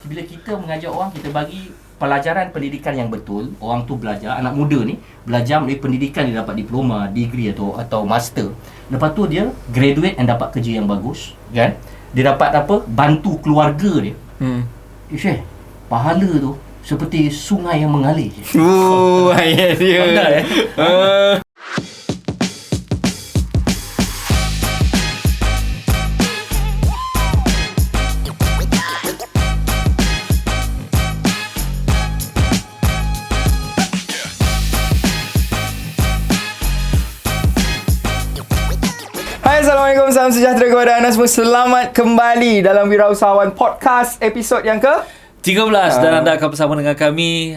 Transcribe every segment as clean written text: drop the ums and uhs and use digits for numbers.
bila kita mengajar orang, kita bagi pelajaran pendidikan yang betul. Orang tu belajar, anak muda ni belajar melalui pendidikan, dia dapat diploma, degree atau master. Lepas tu dia graduate and dapat kerja yang bagus, kan? Dia dapat apa? Bantu keluarga dia. Syekh, pahala tu seperti sungai yang mengalir. Ayat dia. Pandai, Assalamualaikum, salam sejahtera kepada anda semua. Selamat kembali dalam Wirausahawan Podcast episod yang ke 13 dan anda akan bersama dengan kami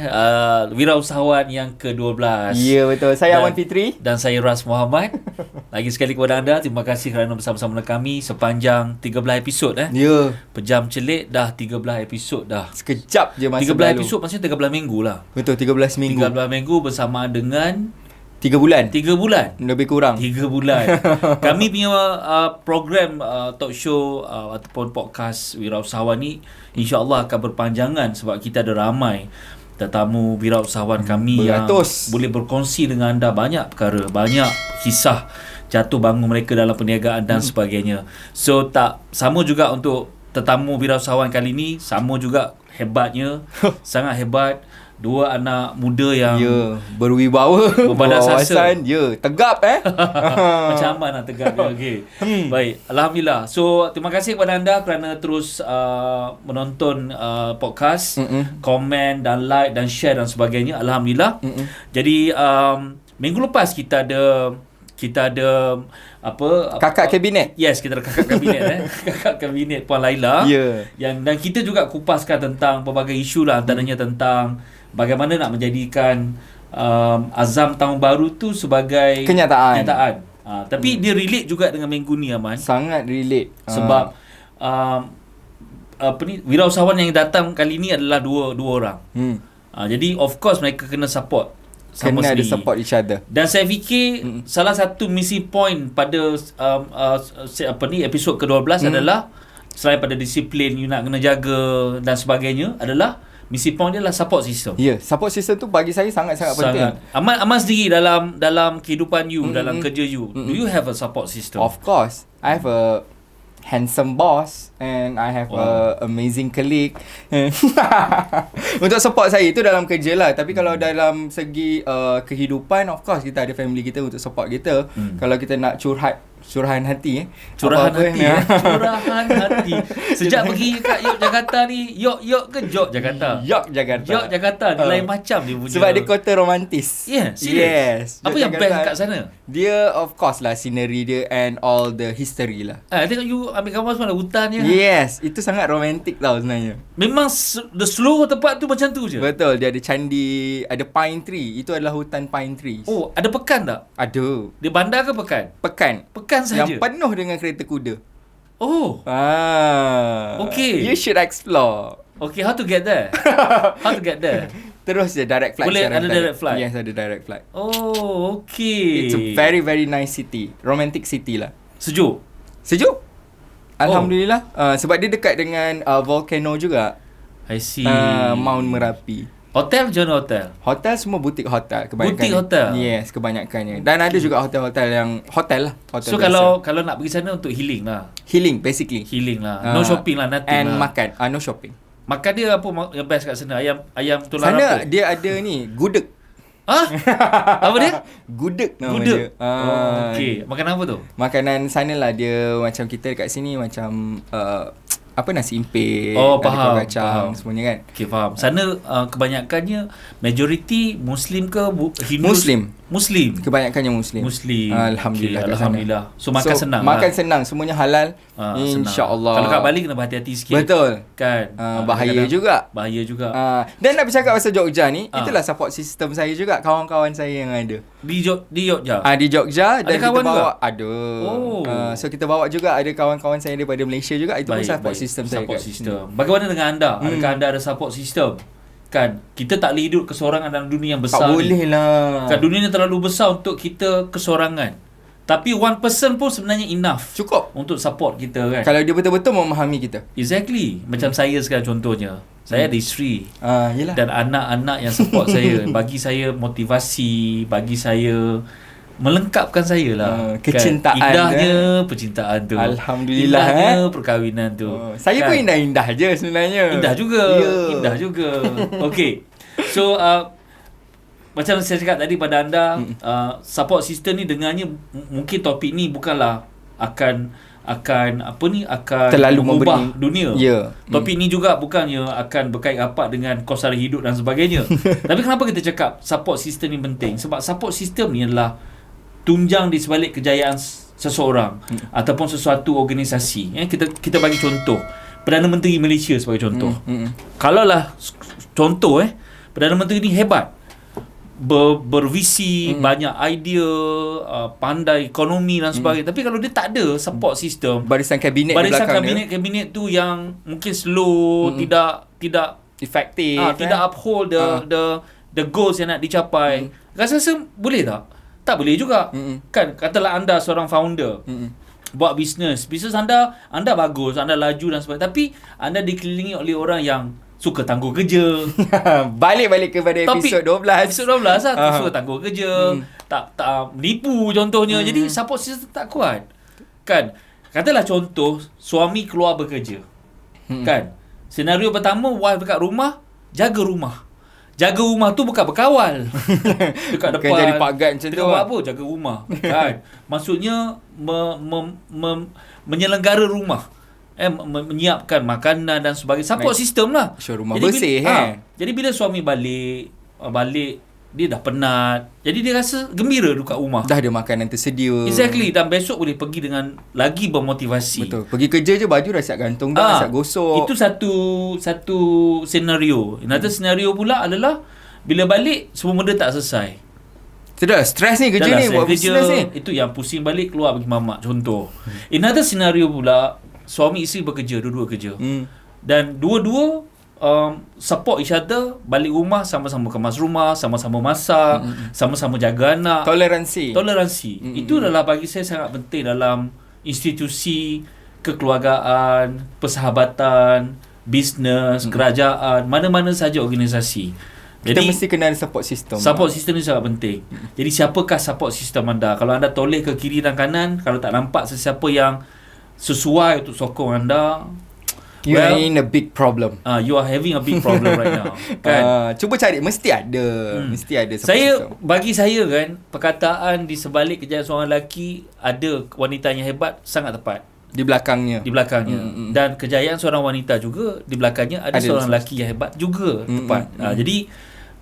Wirausahawan yang ke-12. Ya, betul. Saya Aman Fitri dan saya Ras Muhammad. Lagi sekali kepada anda, terima kasih kerana bersama-sama dengan kami sepanjang 13 episod Ya. Pejam celik dah 13 episod dah. Sekejap je masa 13 berlalu. episod maksudnya 13 minggu lah. Betul, 13 minggu. 13 minggu bersama dengan 3 bulan. 3 bulan. Lebih kurang. 3 bulan. Kami punya program talk show ataupun podcast Wirausahawan ni insya-Allah akan berpanjangan sebab kita ada ramai tetamu wirausahawan kami Beratus. yang boleh berkongsi dengan anda banyak perkara, banyak kisah jatuh bangun mereka dalam perniagaan dan sebagainya. So tak sama juga untuk tetamu wirausahawan kali ni, sama juga hebatnya, sangat hebat. Dua anak muda yang berwibawa, berbadan sasa. Ya, tegap Macam Aman lah tegak dia. Okay. Baik, Alhamdulillah. So terima kasih kepada anda kerana terus menonton podcast, komen dan like dan share dan sebagainya. Alhamdulillah. Jadi minggu lepas kita ada apa kakak kabinet. Yes, kita ada kakak kabinet kakak kabinet Puan Laila. Yang dan kita juga kupaskan tentang pelbagai isu lah, antaranya tentang bagaimana nak menjadikan azam tahun baru tu sebagai kenyataan. Tapi dia relate juga dengan minggu ni, Aman. Sangat relate. Sebab apa ni, wirausahawan yang datang kali ni adalah dua orang. Jadi of course mereka kena support sama kena sendiri. ada support each other. Dan saya fikir salah satu misi point pada episod ke-12 adalah selain pada disiplin you nak kena jaga dan sebagainya, adalah misi point dia adalah support system. Ya, support system tu bagi saya sangat-sangat penting. Aman sendiri dalam kehidupan you, dalam kerja you, do you have a support system? Of course. I have a handsome boss and I have a amazing colleague. Untuk support saya itu dalam kerja lah. Tapi kalau dalam segi kehidupan, of course kita ada family kita untuk support kita. Kalau kita nak curahan hati Curahan hati. Sejak pergi kat Yogyakarta ni, Yok ke Jakarta? Yogyakarta ni lain macam dia punya. Sebab dia kota romantis. Yeah, serious. Apa yang best kat sana? Dia of course lah scenery dia and all the history lah. Tengok you ambil gambar semua hutannya. Yes, itu sangat romantik tau sebenarnya. Memang the seluruh tempat tu macam tu je. Betul, dia ada candi, ada pine tree. Itu adalah hutan pine trees. Oh, ada pekan tak? Ada. Dia bandar ke pekan? Pekan saja. Yang penuh dengan kereta kuda. Oh. Okay. You should explore. Okay, how to get there? Terus je direct flight. Boleh ada direct flight? Yes, ada direct flight. Oh, okay. It's a very very nice city. Romantic city lah. Sejuk? Alhamdulillah. Sebab dia dekat dengan volcano juga. I see. Mount Merapi. Hotel macam mana hotel? Hotel semua butik hotel kebanyakan. Butik hotel? Yes, kebanyakannya. Dan ada juga hotel-hotel yang hotel lah. Hotel so biasa. kalau nak pergi sana untuk healing lah. Healing basically. Healing lah. No shopping lah, nothing and lah. makan. No shopping. Makan dia apa yang best kat sana? Ayam tulang sana apa? Dia ada ni, gudeg. Apa dia? Gudeg nama Gudeg. dia. Okay. Makanan apa tu? Makanan sana lah dia macam kita dekat sini macam apa nasi impit, faham, kacang semuanya kan. Okay, faham. Sana kebanyakannya majoriti Muslim ke Hindu? Muslim. Kebanyakannya Muslim. Alhamdulillah. Okay, Alhamdulillah. So makan senang lah. Makan senang, semuanya halal. InsyaAllah. Kalau kat Bali kena berhati-hati sikit. Betul. Kan. Bahaya juga. Dan nak bercakap pasal Jogja ni, itulah support system saya juga, kawan-kawan saya yang ada. Di Jogja? Di Jogja. Dan ada kawan kita bawa juga? Ada. So kita bawa juga, ada kawan-kawan saya daripada Malaysia juga. Itu pun support system saya. Support system. Bagaimana dengan anda? Adakah anda ada support system? Kan, kita tak boleh hidup kesorangan dalam dunia yang besar. Tak boleh lah. Kan, dunia ni terlalu besar untuk kita kesorangan. Tapi one person pun sebenarnya enough. Cukup untuk support kita kan. kalau dia betul-betul memahami kita. Exactly. Macam saya sekarang contohnya. Saya ada isteri. Yelah. Dan anak-anak yang support saya, bagi saya motivasi, bagi saya melengkapkan saya lah. Kecintaan. Kan? Indahnya percintaan tu. Alhamdulillah. Indahnya perkahwinan tu. Saya pun indah-indah je sebenarnya. Indah juga. Indah juga. Okey. So macam saya cakap tadi pada anda, support system ni dengannya mungkin topik ni bukanlah akan terlalu mengubah dunia. Topik ni juga bukannya akan berkait rapat dengan kos sara hidup dan sebagainya. Tapi kenapa kita cakap support system ni penting? Sebab support system ni adalah tunjang di sebalik kejayaan seseorang ataupun sesuatu organisasi. Kita bagi contoh Perdana Menteri Malaysia sebagai contoh. Kalaulah contoh Perdana Menteri ni hebat, bervisi, banyak idea, pandai ekonomi dan sebagainya. Tapi kalau dia tak ada support system, barisan kabinet kabinet tu yang mungkin slow, tidak efektif, tidak uphold the goals yang nak dicapai. Rasa boleh tak? Tak boleh juga. Kan katalah anda seorang founder, buat bisnes anda bagus, anda laju dan sebagainya, tapi anda dikelilingi oleh orang yang suka tangguh kerja. Balik kepada episod 12. Episod 12 lah. Suka tangguh kerja, tak menipu contohnya. Jadi support system tak kuat. Kan? Katalah contoh suami keluar bekerja. Kan? Senario pertama, wife dekat rumah, jaga rumah. Jaga rumah tu bukan berkawal. Dekat depan. Bukan jadi Pak Gad macam tu. Buat apa? Jaga rumah. Kan? Maksudnya menyelenggara rumah. Menyiapkan makanan dan sebagainya. Support system lah. Rumah jadi bersih. Jadi bila suami balik dia dah penat. Jadi dia rasa gembira dekat rumah. Dah ada makanan tersedia. Exactly. Dan besok boleh pergi dengan lagi bermotivasi. Betul. Pergi kerja je baju dah siap gantung, dah siap gosok. Itu satu senario. Another senario pula adalah bila balik semua benda tak selesai. Sudah stres ni kerja ni, buat bisnes ni. Itu yang pusing balik keluar bagi mamak contoh. Another senario pula, suami isteri bekerja, dua-dua kerja. Dan dua-dua support each other, balik rumah sama-sama kemas rumah, sama-sama masak, sama-sama jaga anak. Toleransi. Itu adalah bagi saya sangat penting dalam institusi kekeluargaan, persahabatan, bisnes, kerajaan, mana-mana saja organisasi. Jadi kita mesti kena ada support system. Support system ni sangat penting. Jadi siapakah support system anda? Kalau anda toleh ke kiri dan kanan, kalau tak nampak sesiapa yang sesuai untuk sokong anda, you are in a big problem. You are having a big problem right now. Kan? Cuba cari, mesti ada support system. Bagi saya kan, perkataan di sebalik kejayaan seorang lelaki ada wanita yang hebat sangat tepat. Di belakangnya. Dan kejayaan seorang wanita juga di belakangnya ada seorang lelaki yang hebat juga tepat. Jadi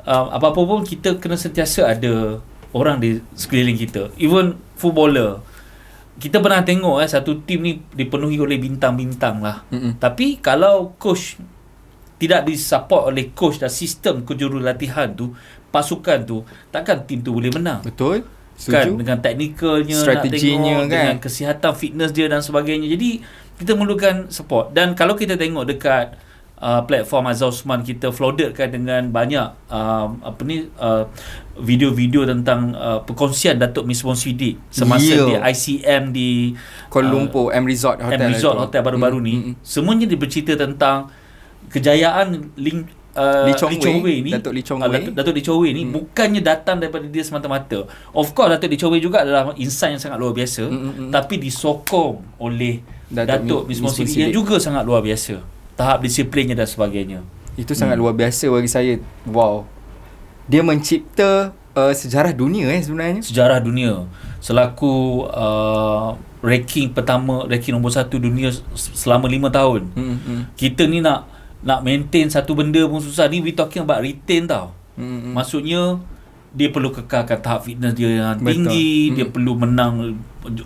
apa-apa pun kita kena sentiasa ada orang di sekeliling kita. Even footballer, kita pernah tengok satu tim ni dipenuhi oleh bintang-bintang lah. Tapi kalau coach tidak disupport oleh coach dan sistem kejurulatihan tu, pasukan tu, takkan tim tu boleh menang. Betul. Kan, dengan teknikalnya, strateginya, nak tengok, dengan kesihatan fitness dia dan sebagainya. Jadi kita memerlukan support. Dan kalau kita tengok dekat platform Azhar Osman, kita floodedkan dengan banyak video-video tentang perkongsian Datuk Misbah Siddiq semasa di ICM di Kuala Lumpur, M Resort Hotel baru-baru ni. Semuanya dia bercerita tentang kejayaan Lee Chong Wei ni, Datuk Lee Chong Wei ni bukannya datang daripada dia semata-mata. Of course Datuk Lee Chong Wei juga adalah insan yang sangat luar biasa, tapi disokong oleh Datuk Misbah Siddiq yang juga sangat luar biasa. Tahap disiplinnya dan sebagainya. Itu sangat luar biasa bagi saya. Wow. Dia mencipta sejarah dunia sebenarnya. Sejarah dunia. Selaku ranking nombor 1 dunia selama 5 tahun. Kita ni nak maintain satu benda pun susah. Ni we talking about retain tau. Maksudnya dia perlu kekalkan tahap fitness dia yang tinggi. Dia perlu menang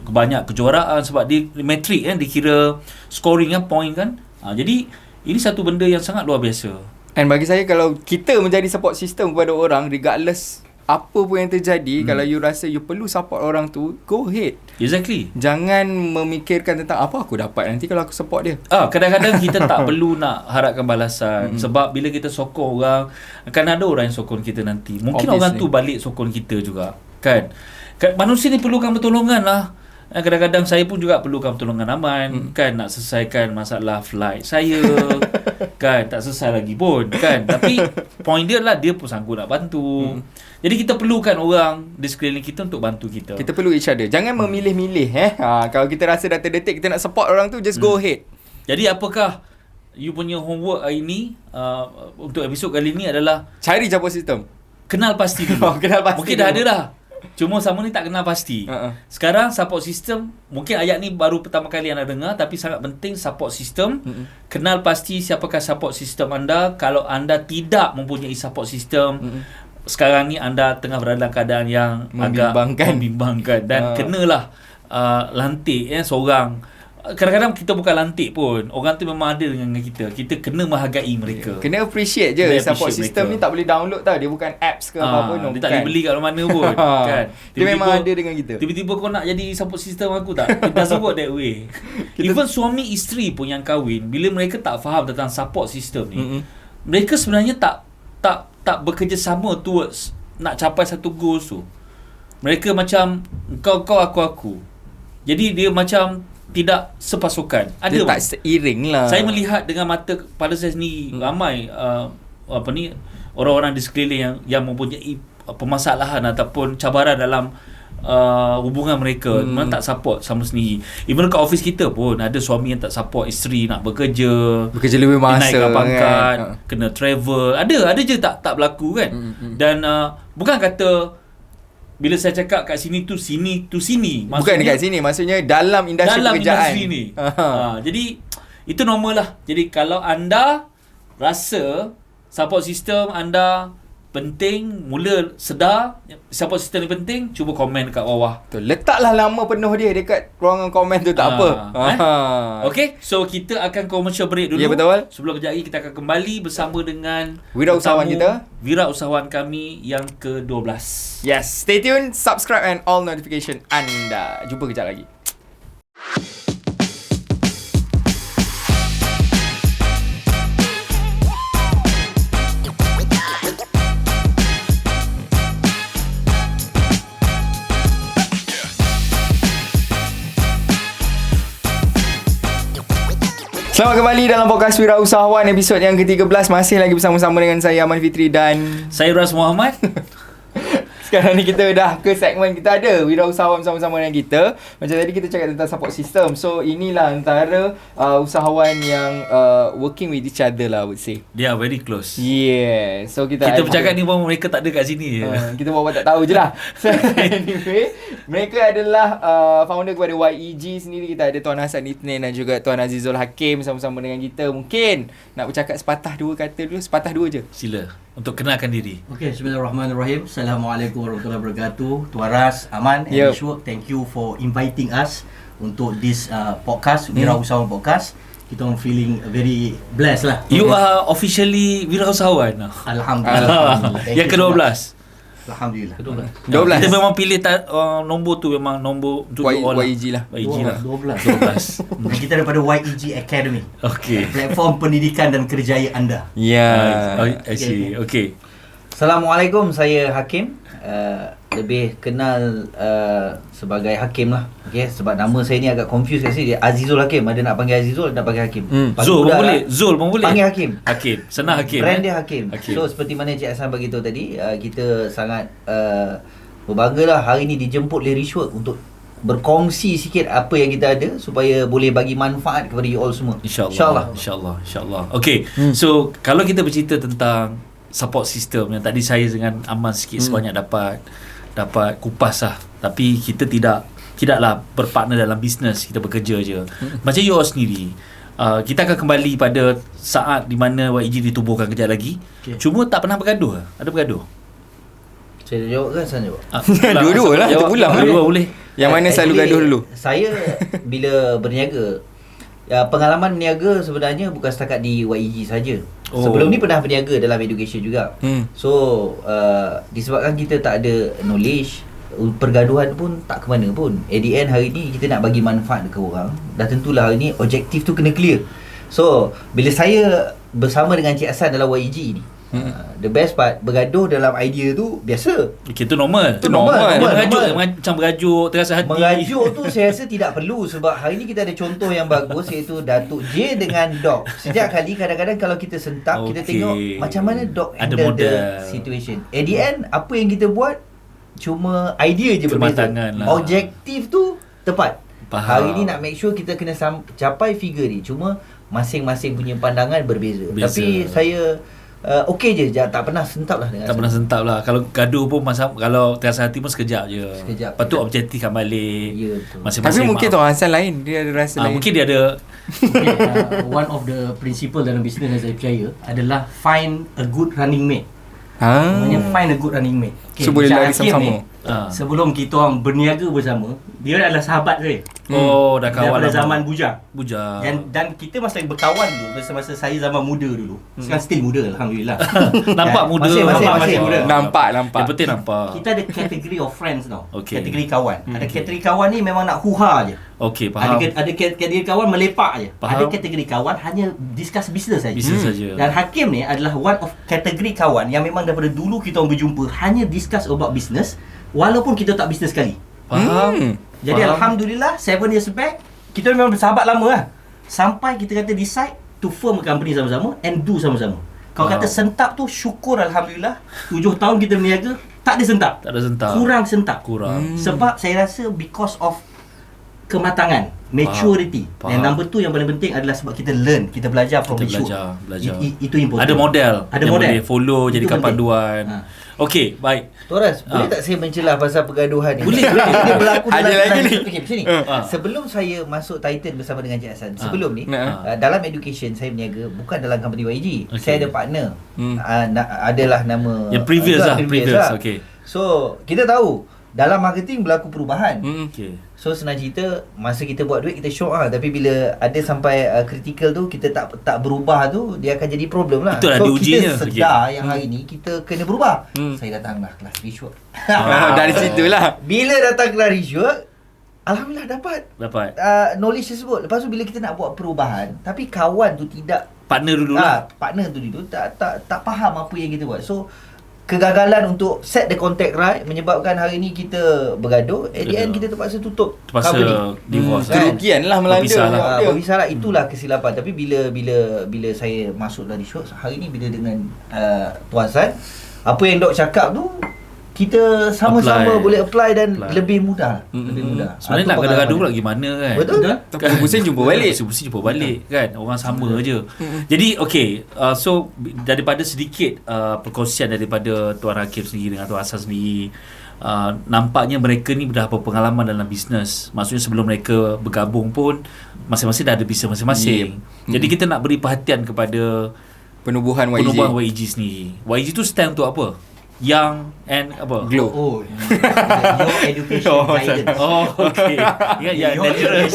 banyak kejuaraan sebab dia metrik dia kira scoring point kan. Jadi ini satu benda yang sangat luar biasa. And bagi saya, kalau kita menjadi support system kepada orang, regardless apa pun yang terjadi, kalau you rasa you perlu support orang tu, go ahead. Exactly. Jangan memikirkan tentang apa aku dapat nanti kalau aku support dia. Kadang-kadang kita tak perlu nak harapkan balasan. Sebab bila kita sokong orang, akan ada orang yang sokong kita nanti. Mungkin obviously orang tu balik sokong kita juga. Kan? Manusia ni perlukan pertolongan lah. Kadang-kadang saya pun juga perlukan pertolongan Aman kan, nak selesaikan masalah flight saya kan, tak selesai lagi pun kan, tapi point dia lah dia pun sanggup nak bantu. Jadi kita perlukan orang di sekeliling kita untuk bantu kita. Kita perlu each other. Jangan memilih-milih kalau kita rasa dah terdetik kita nak support orang tu, just go ahead. Jadi apakah you punya homework hari ni untuk episod kali ni adalah cari support system. Kenal pasti dulu. Kenal pasti mungkin dulu. dah ada dah. Cuma sama ni tak kenal pasti. Sekarang support system, mungkin ayat ni baru pertama kali anda dengar, tapi sangat penting support system. Kenal pasti siapakah support system anda. Kalau anda tidak mempunyai support system, sekarang ni anda tengah berada dalam keadaan yang agak membimbangkan dan kenalah lantik seorang. Kadang-kadang kita bukan lantik pun, orang tu memang ada dengan kita. Kita kena menghargai mereka. Kena appreciate je. Support system ni tak boleh download tau. Dia bukan apps ke apa pun. Dia tak boleh beli kat mana pun kan. Dia memang ada dengan kita. Tiba-tiba kau nak jadi support system aku tak? It doesn't work that way. Even suami isteri pun yang kahwin, bila mereka tak faham tentang support system ni, mereka sebenarnya tak bekerjasama towards nak capai satu goals tu. Mereka macam kau aku. Jadi dia macam tidak sepasukan. Ada dia tak seiring lah. Saya melihat dengan mata kepala saya sendiri ramai orang-orang di sekeliling yang mempunyai permasalahan ataupun cabaran dalam hubungan mereka. Memang tak support sama sendiri. Even kat office kita pun ada suami yang tak support isteri nak bekerja lebih masa, naikkan pangkat, kan? kena travel. Ada je tak berlaku kan. Dan bukan kata bila saya cakap kat sini tu sini, bukan dekat sini, maksudnya dalam industri pekerjaan. Industri ni. Jadi itu normal lah. Jadi kalau anda rasa support system anda penting, mula sedar support system ni penting, cuba komen dekat bawah. Letaklah nama penuh dia dekat ruangan komen tu, tak apa. Okay, so kita akan commercial break dulu. Ya, betul. Sebelum kejap lagi kita akan kembali bersama dengan wirausahawan kita, wirausahawan kami yang ke-12. Yes, stay tune, subscribe and all notification anda. Jumpa kejap lagi. Selamat kembali dalam podcast Wirausahawan episod yang ke-13. Masih lagi bersama-sama dengan saya Aman Fitri dan saya Ras Muhammad. Sekarang ni kita dah ke segmen kita ada wirausahawan bersama-sama dengan kita. Macam tadi kita cakap tentang support system. So inilah antara usahawan yang working with each other lah, I would say. They are very close. Yeah. So kita bercakap ni pun mereka tak ada kat sini je. Kita buat tak tahu je lah. So, anyway, mereka adalah founder kepada YEG sendiri. Kita ada Tuan Hassan Itnin dan juga Tuan Azizul Hakim sama-sama dengan kita. Mungkin nak bercakap sepatah dua kata dulu. Sepatah dua je. Sila. Untuk kenalkan diri. Okay, bismillahirrahmanirrahim. Assalamualaikum warahmatullahi wabarakatuh. Tuan Ras, Aman and Ishwak, thank you for inviting us untuk this podcast, Wirausahawan Podcast. Kita orang feeling very blessed lah. You are officially wirausahawan. Alhamdulillah. Yang ke-12. Alhamdulillah. 12. Kita memang pilih nombor tu memang nombor untuk YEG lah. YEG lah. 12. Dan kita daripada YEG Academy. Okay. Platform pendidikan dan kerjaya anda. Ya. I see. Okay. Assalamualaikum, saya Hakim. Lebih kenal sebagai Hakim lah. Okay, sebab nama saya ni agak confused kat sini. Azizul Hakim. Ada nak panggil Azizul, ada nak panggil Hakim. Zul pun boleh. Zul pun boleh. Panggil Hakim. Hakim. Senang Hakim. Brand dia Hakim. So seperti mana Cik Hassan beritahu tadi, kita sangat berbangga lah hari ni dijemput oleh Rishwork untuk berkongsi sikit apa yang kita ada supaya boleh bagi manfaat kepada you all semua. InsyaAllah. Okay. So kalau kita bercerita tentang support system yang tadi saya dengan Aman sikit sebanyak dapat kupas lah. Tapi kita tidaklah berpartner dalam bisnes, kita bekerja je. Macam you all sendiri, kita akan kembali pada saat di mana YEG ditubuhkan kejap lagi. Cuma tak pernah bergaduh. Ada bergaduh? Saya jawab kan? Saya jawab. Dua-dua lah, kita pulang. Dua boleh. Yang mana selalu gaduh dulu? Saya bila berniaga, pengalaman berniaga sebenarnya bukan setakat di YEG saja. Sebelum ni pernah berniaga dalam education juga. So disebabkan kita tak ada knowledge, pergaduhan pun tak ke mana pun. At the end hari ni kita nak bagi manfaat ke orang. Dah tentulah hari ni objektif tu kena clear. So bila saya bersama dengan Cik Hassan dalam YEG ni, The best part, bergaduh dalam idea tu biasa. Okay, tu normal. Tu normal. Macam berajuk terasa hati. Mengajuk tu saya rasa tidak perlu, sebab hari ni kita ada contoh yang bagus, iaitu Datuk J dengan Doc. Setiap kali kadang-kadang kalau kita sentak, kita tengok macam mana Doc handle the situation. At the end, apa yang kita buat cuma idea je berbeza. Lah. Objektif tu tepat. Faham. Hari ni nak make sure kita kena capai figure ni. Cuma masing-masing punya pandangan berbeza. Tapi saya okey je, tak pernah sentap lah dengan tak pernah sentap lah. Kalau gaduh pun kalau terasa hati pun sekejap je. Lepas tu objektifkan balik. Ya, betul. Masing-masing Tapi mungkin Tuan Hassan lain, dia ada rasa lain. mungkin dia ada One of the principle dalam bisnes yang saya percaya adalah find a good running mate. Maksudnya find a good running mate. So boleh lari sama-sama. Sebelum kita orang berniaga bersama, dia adalah sahabat saya. dah kawan Daripada lama. zaman bujang. Bujang. Dan kita masih berkawan dulu masa saya zaman muda dulu. Sekarang still muda, alhamdulillah. Nampak muda. Masih muda. Nampak. Yang penting nampak. Kita ada kategori of friends tau. Okay. Kategori kawan. Ada kategori kawan ni memang nak huha je. Okey, faham. Ada kategori kawan melepak je. Faham. Ada kategori kawan hanya discuss business saja. Bisnes saja. Dan Hakim ni adalah one of kategori kawan yang memang daripada dulu kita orang berjumpa hanya discuss about business walaupun kita tak business sekali. Faham. Jadi alhamdulillah 7 years back kita memang bersahabat lama lah. Sampai kita kata decide to form a company sama-sama and do sama-sama. Kalau kata sentap tu syukur alhamdulillah 7 tahun kita berniaga tak ada sentap. Tak ada sentap. Kurang sentap. Sebab saya rasa because of kematangan, maturity. Faham. Dan number 2 yang paling penting adalah sebab kita learn, kita belajar from issue. Belajar. Itu important. Ada model. Ada yang model. boleh follow, Itu jadikan penting. panduan. Okey, baik. Tuan Ras, boleh tak saya mencelah pasal pergaduhan ni? Boleh. Dia berlaku Ada dalam lagi ni. Okey, macam ni. Sebelum saya masuk Titan bersama dengan Cik Hassan, sebelum ni Nah. dalam education saya berniaga bukan dalam company YG. Okey. Saya ada partner. Adalah nama Yang previous lah. lah. Okey. So, kita tahu dalam marketing berlaku perubahan. Okey. So senang cerita, masa kita buat duit kita syok lah, tapi bila ada sampai critical tu kita tak berubah tu, dia akan jadi problem lah. Itulah so diujinya. kita sedar yang hari ni kita kena berubah. Saya datanglah kelas Rishwork. Dari situlah. Bila datang kelas Rishwork, alhamdulillah dapat knowledge tersebut. Lepas tu bila kita nak buat perubahan, tapi kawan tu tidak, Partner dulu lah. partner tu dulu tak faham apa yang kita buat. So kegagalan untuk set the contact right menyebabkan hari ni kita bergaduh. At the end kita terpaksa tutup Terpaksa company. divorce. Kerugian lah melanda. Berpisah lah. Berpisah lah. Itulah kesilapan. Tapi bila saya masuk dari show hari ni, bila dengan Tuan San, apa yang Dok cakap tu kita sama-sama boleh apply dan lebih mudah. Lebih mudah. Sebenarnya nak gaduh-gaduh pula gimana kan? Betul? Pusing jumpa balik. Pusing jumpa balik kan. Orang sama je. Jadi okey, so daripada sedikit perkongsian daripada Tuan Hakim sendiri dengan Tuan Hassan sendiri, nampaknya mereka ni dah berpengalaman dalam bisnes. Maksudnya sebelum mereka bergabung pun masing-masing dah ada bisnes masing-masing. Jadi kita nak beri perhatian kepada penubuhan YG sendiri. YG tu stand untuk apa? Young and apa? Glow. Your education guidance. Oh, okey. Yang dangerous.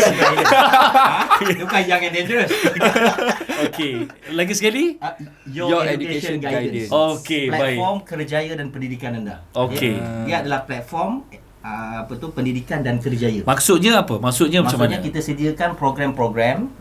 Bukan young and dangerous. Okey. Lagi sekali? Your education guidance. Okey, baik. Platform kerjaya dan pendidikan anda. Okey. Dia adalah platform pendidikan dan kerjaya. Maksudnya apa? Maksudnya macam mana? Kita sediakan program-program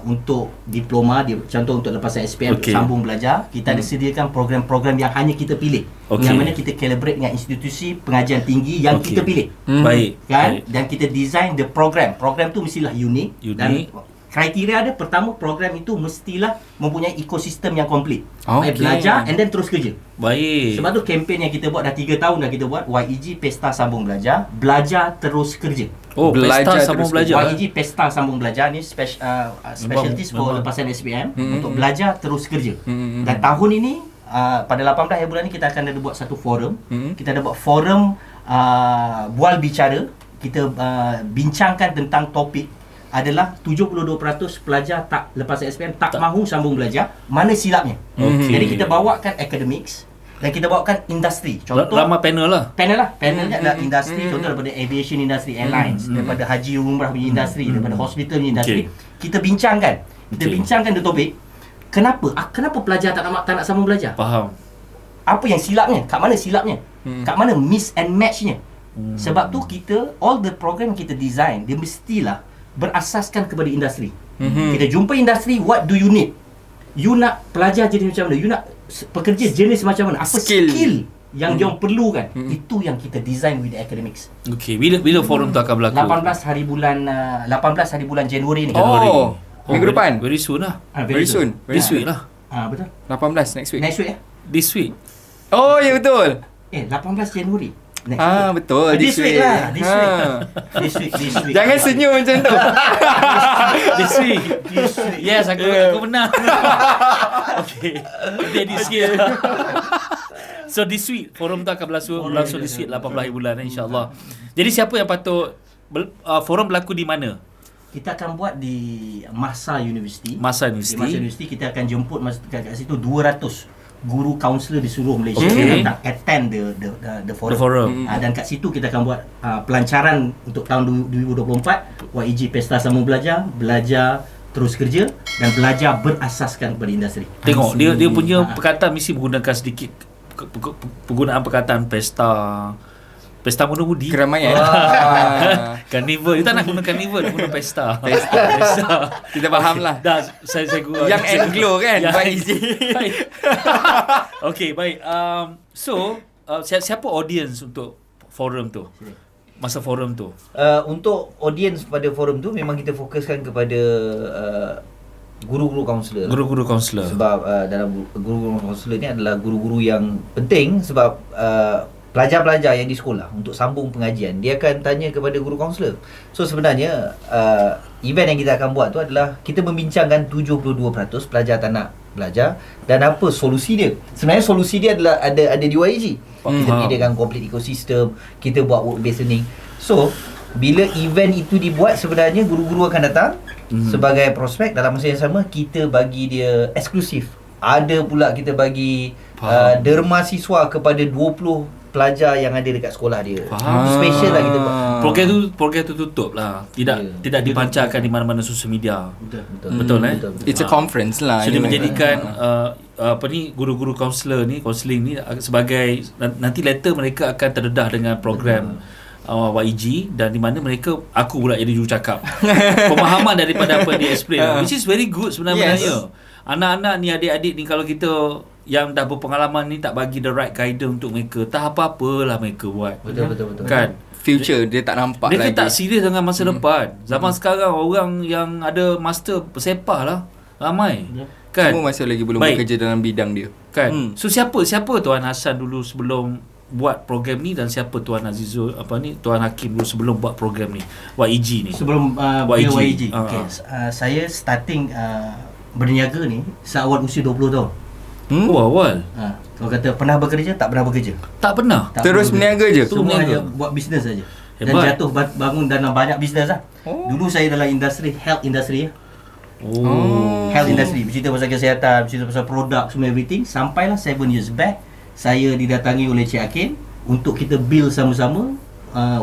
untuk diploma, contoh untuk lepasan SPM, untuk sambung belajar. Kita ada sediakan program-program yang hanya kita pilih. Yang mana kita collaborate dengan institusi pengajian tinggi yang kita pilih. Baik. Kan? Dan kita design the program. Program tu mestilah unik. Dan kriteria dia, pertama program itu mestilah mempunyai ekosistem yang komplit. Belajar and then terus kerja. Baik. Sebab tu kempen yang kita buat dah 3 tahun dah kita buat, YEG Pesta Sambung Belajar, belajar terus kerja. Oh, Pesta Sambung Belajar. YEG Pesta Sambung Belajar ni specialties for lepasan SPM untuk belajar terus kerja. Dan tahun ini pada 18 bulan ni kita akan ada buat satu forum. Kita ada buat forum bual bicara. Kita bincangkan tentang topik adalah 72% pelajar tak lepas SPM tak mahu sambung belajar. Mana silapnya? Jadi kita bawakan academics dan kita bawakan industri. Contoh ramai panel lah. Panelnya adalah industri. Contoh daripada aviation industry, airlines, daripada haji umrah punya industri, daripada hospital punya industri. Kita bincangkan. Kita bincangkan the topik. Kenapa pelajar tak nak sambung belajar? Faham. Apa yang silapnya? Kat mana silapnya? Kat mana miss and matchnya? Sebab tu kita all the program kita design dia mestilah berasaskan kepada industri. Kita jumpa industri, what do you need? You nak pelajar jadi macam mana? You nak pekerja jenis macam mana, apa skill yang dia orang perlukan. Itu yang kita design with the academics. Okey, bila forum tu akan berlaku? 18 hari bulan Januari ni. Minggu depan. Very soon lah. Very soon. This week lah. Betul. 18 next week. Next week This week. Oh, ya betul. 18 Januari. Next week. Betul. This week lah. This week. Jangan senyum macam tu. This week. Yes, aku menang. Okay. Jadi sikit. So this week forum tu akan berlangsung this week 18 hari bulan insya-Allah. Jadi siapa yang patut forum berlaku di mana? Kita akan buat di Masa University. Di Masa University University kita akan jemput kat situ 200 guru kaunselor di seluruh Malaysia Okay. yang attend the forum. The forum. Dan kat situ kita akan buat pelancaran untuk tahun 2024 YEG Pesta Sambung Belajar terus kerja dan belajar berasaskan kepada industri. Tengok dia punya perkataan mesti menggunakan sedikit penggunaan perkataan pesta muda-mudi. Keramaian. Carnival. Dia tak nak guna carnival, dia guna pesta. Kita faham lah. Dah saya guna. Yang Anglo kan, YEG. Okey, baik. So, siapa audience untuk forum tu? Masa forum tu. Untuk audience pada forum tu memang kita fokuskan kepada guru-guru kaunselor. Guru-guru kaunselor. Sebab dalam guru-guru kaunselor ni adalah guru-guru yang penting sebab pelajar-pelajar yang di sekolah untuk sambung pengajian dia akan tanya kepada guru kaunselor. So sebenarnya event yang kita akan buat tu adalah kita membincangkan 72% pelajar tak nak belajar dan apa solusi dia. Sebenarnya solusi dia adalah ada di YEG. Kita menyediakan complete ecosystem, kita buat work based learning. So bila event itu dibuat sebenarnya guru-guru akan datang sebagai prospek, dalam masa yang sama kita bagi dia eksklusif. Ada pula kita bagi derma siswa kepada 20 pelajar yang ada dekat sekolah dia. Special lah kita buat. Program tu tutup lah. Tidak dipancarkan di mana-mana sosial media. Betul. It's a conference lah. So dia menjadikan guru-guru counselling ni sebagai nanti later mereka akan terdedah dengan program YEG dan di mana mereka aku pula jadi jurucakap. Pemahaman daripada apa dia explain which is very good sebenarnya. Anak-anak ni, adik-adik ni, kalau kita yang dah berpengalaman ni tak bagi the right guidance untuk mereka, tak apa-apalah mereka buat. Betul. Kan? Future dia tak nampak mereka lagi. tak serius dengan masa depan. Zaman sekarang orang yang ada master bersepah lah ramai. Kan? Semua masih lagi belum bekerja dalam bidang dia. Kan? So siapa Tuan Hassan dulu sebelum buat program ni dan siapa Tuan Azizul Tuan Hakim dulu sebelum buat program ni YEG ni? Sebelum YEG. Saya starting berniaga ni seawal usia 20 tahun. Awal. Kalau kata pernah bekerja, tak pernah bekerja. Tak pernah. Terus berniaga je. Semua hanya buat bisnes saja. Dan jatuh bangun dalam banyak bisnes lah. Dulu saya dalam industri health industry. Health industry, bercerita pasal kesihatan, bercerita pasal produk, semua everything. Sampailah 7 years back saya didatangi oleh Cik Hakim untuk kita build sama-sama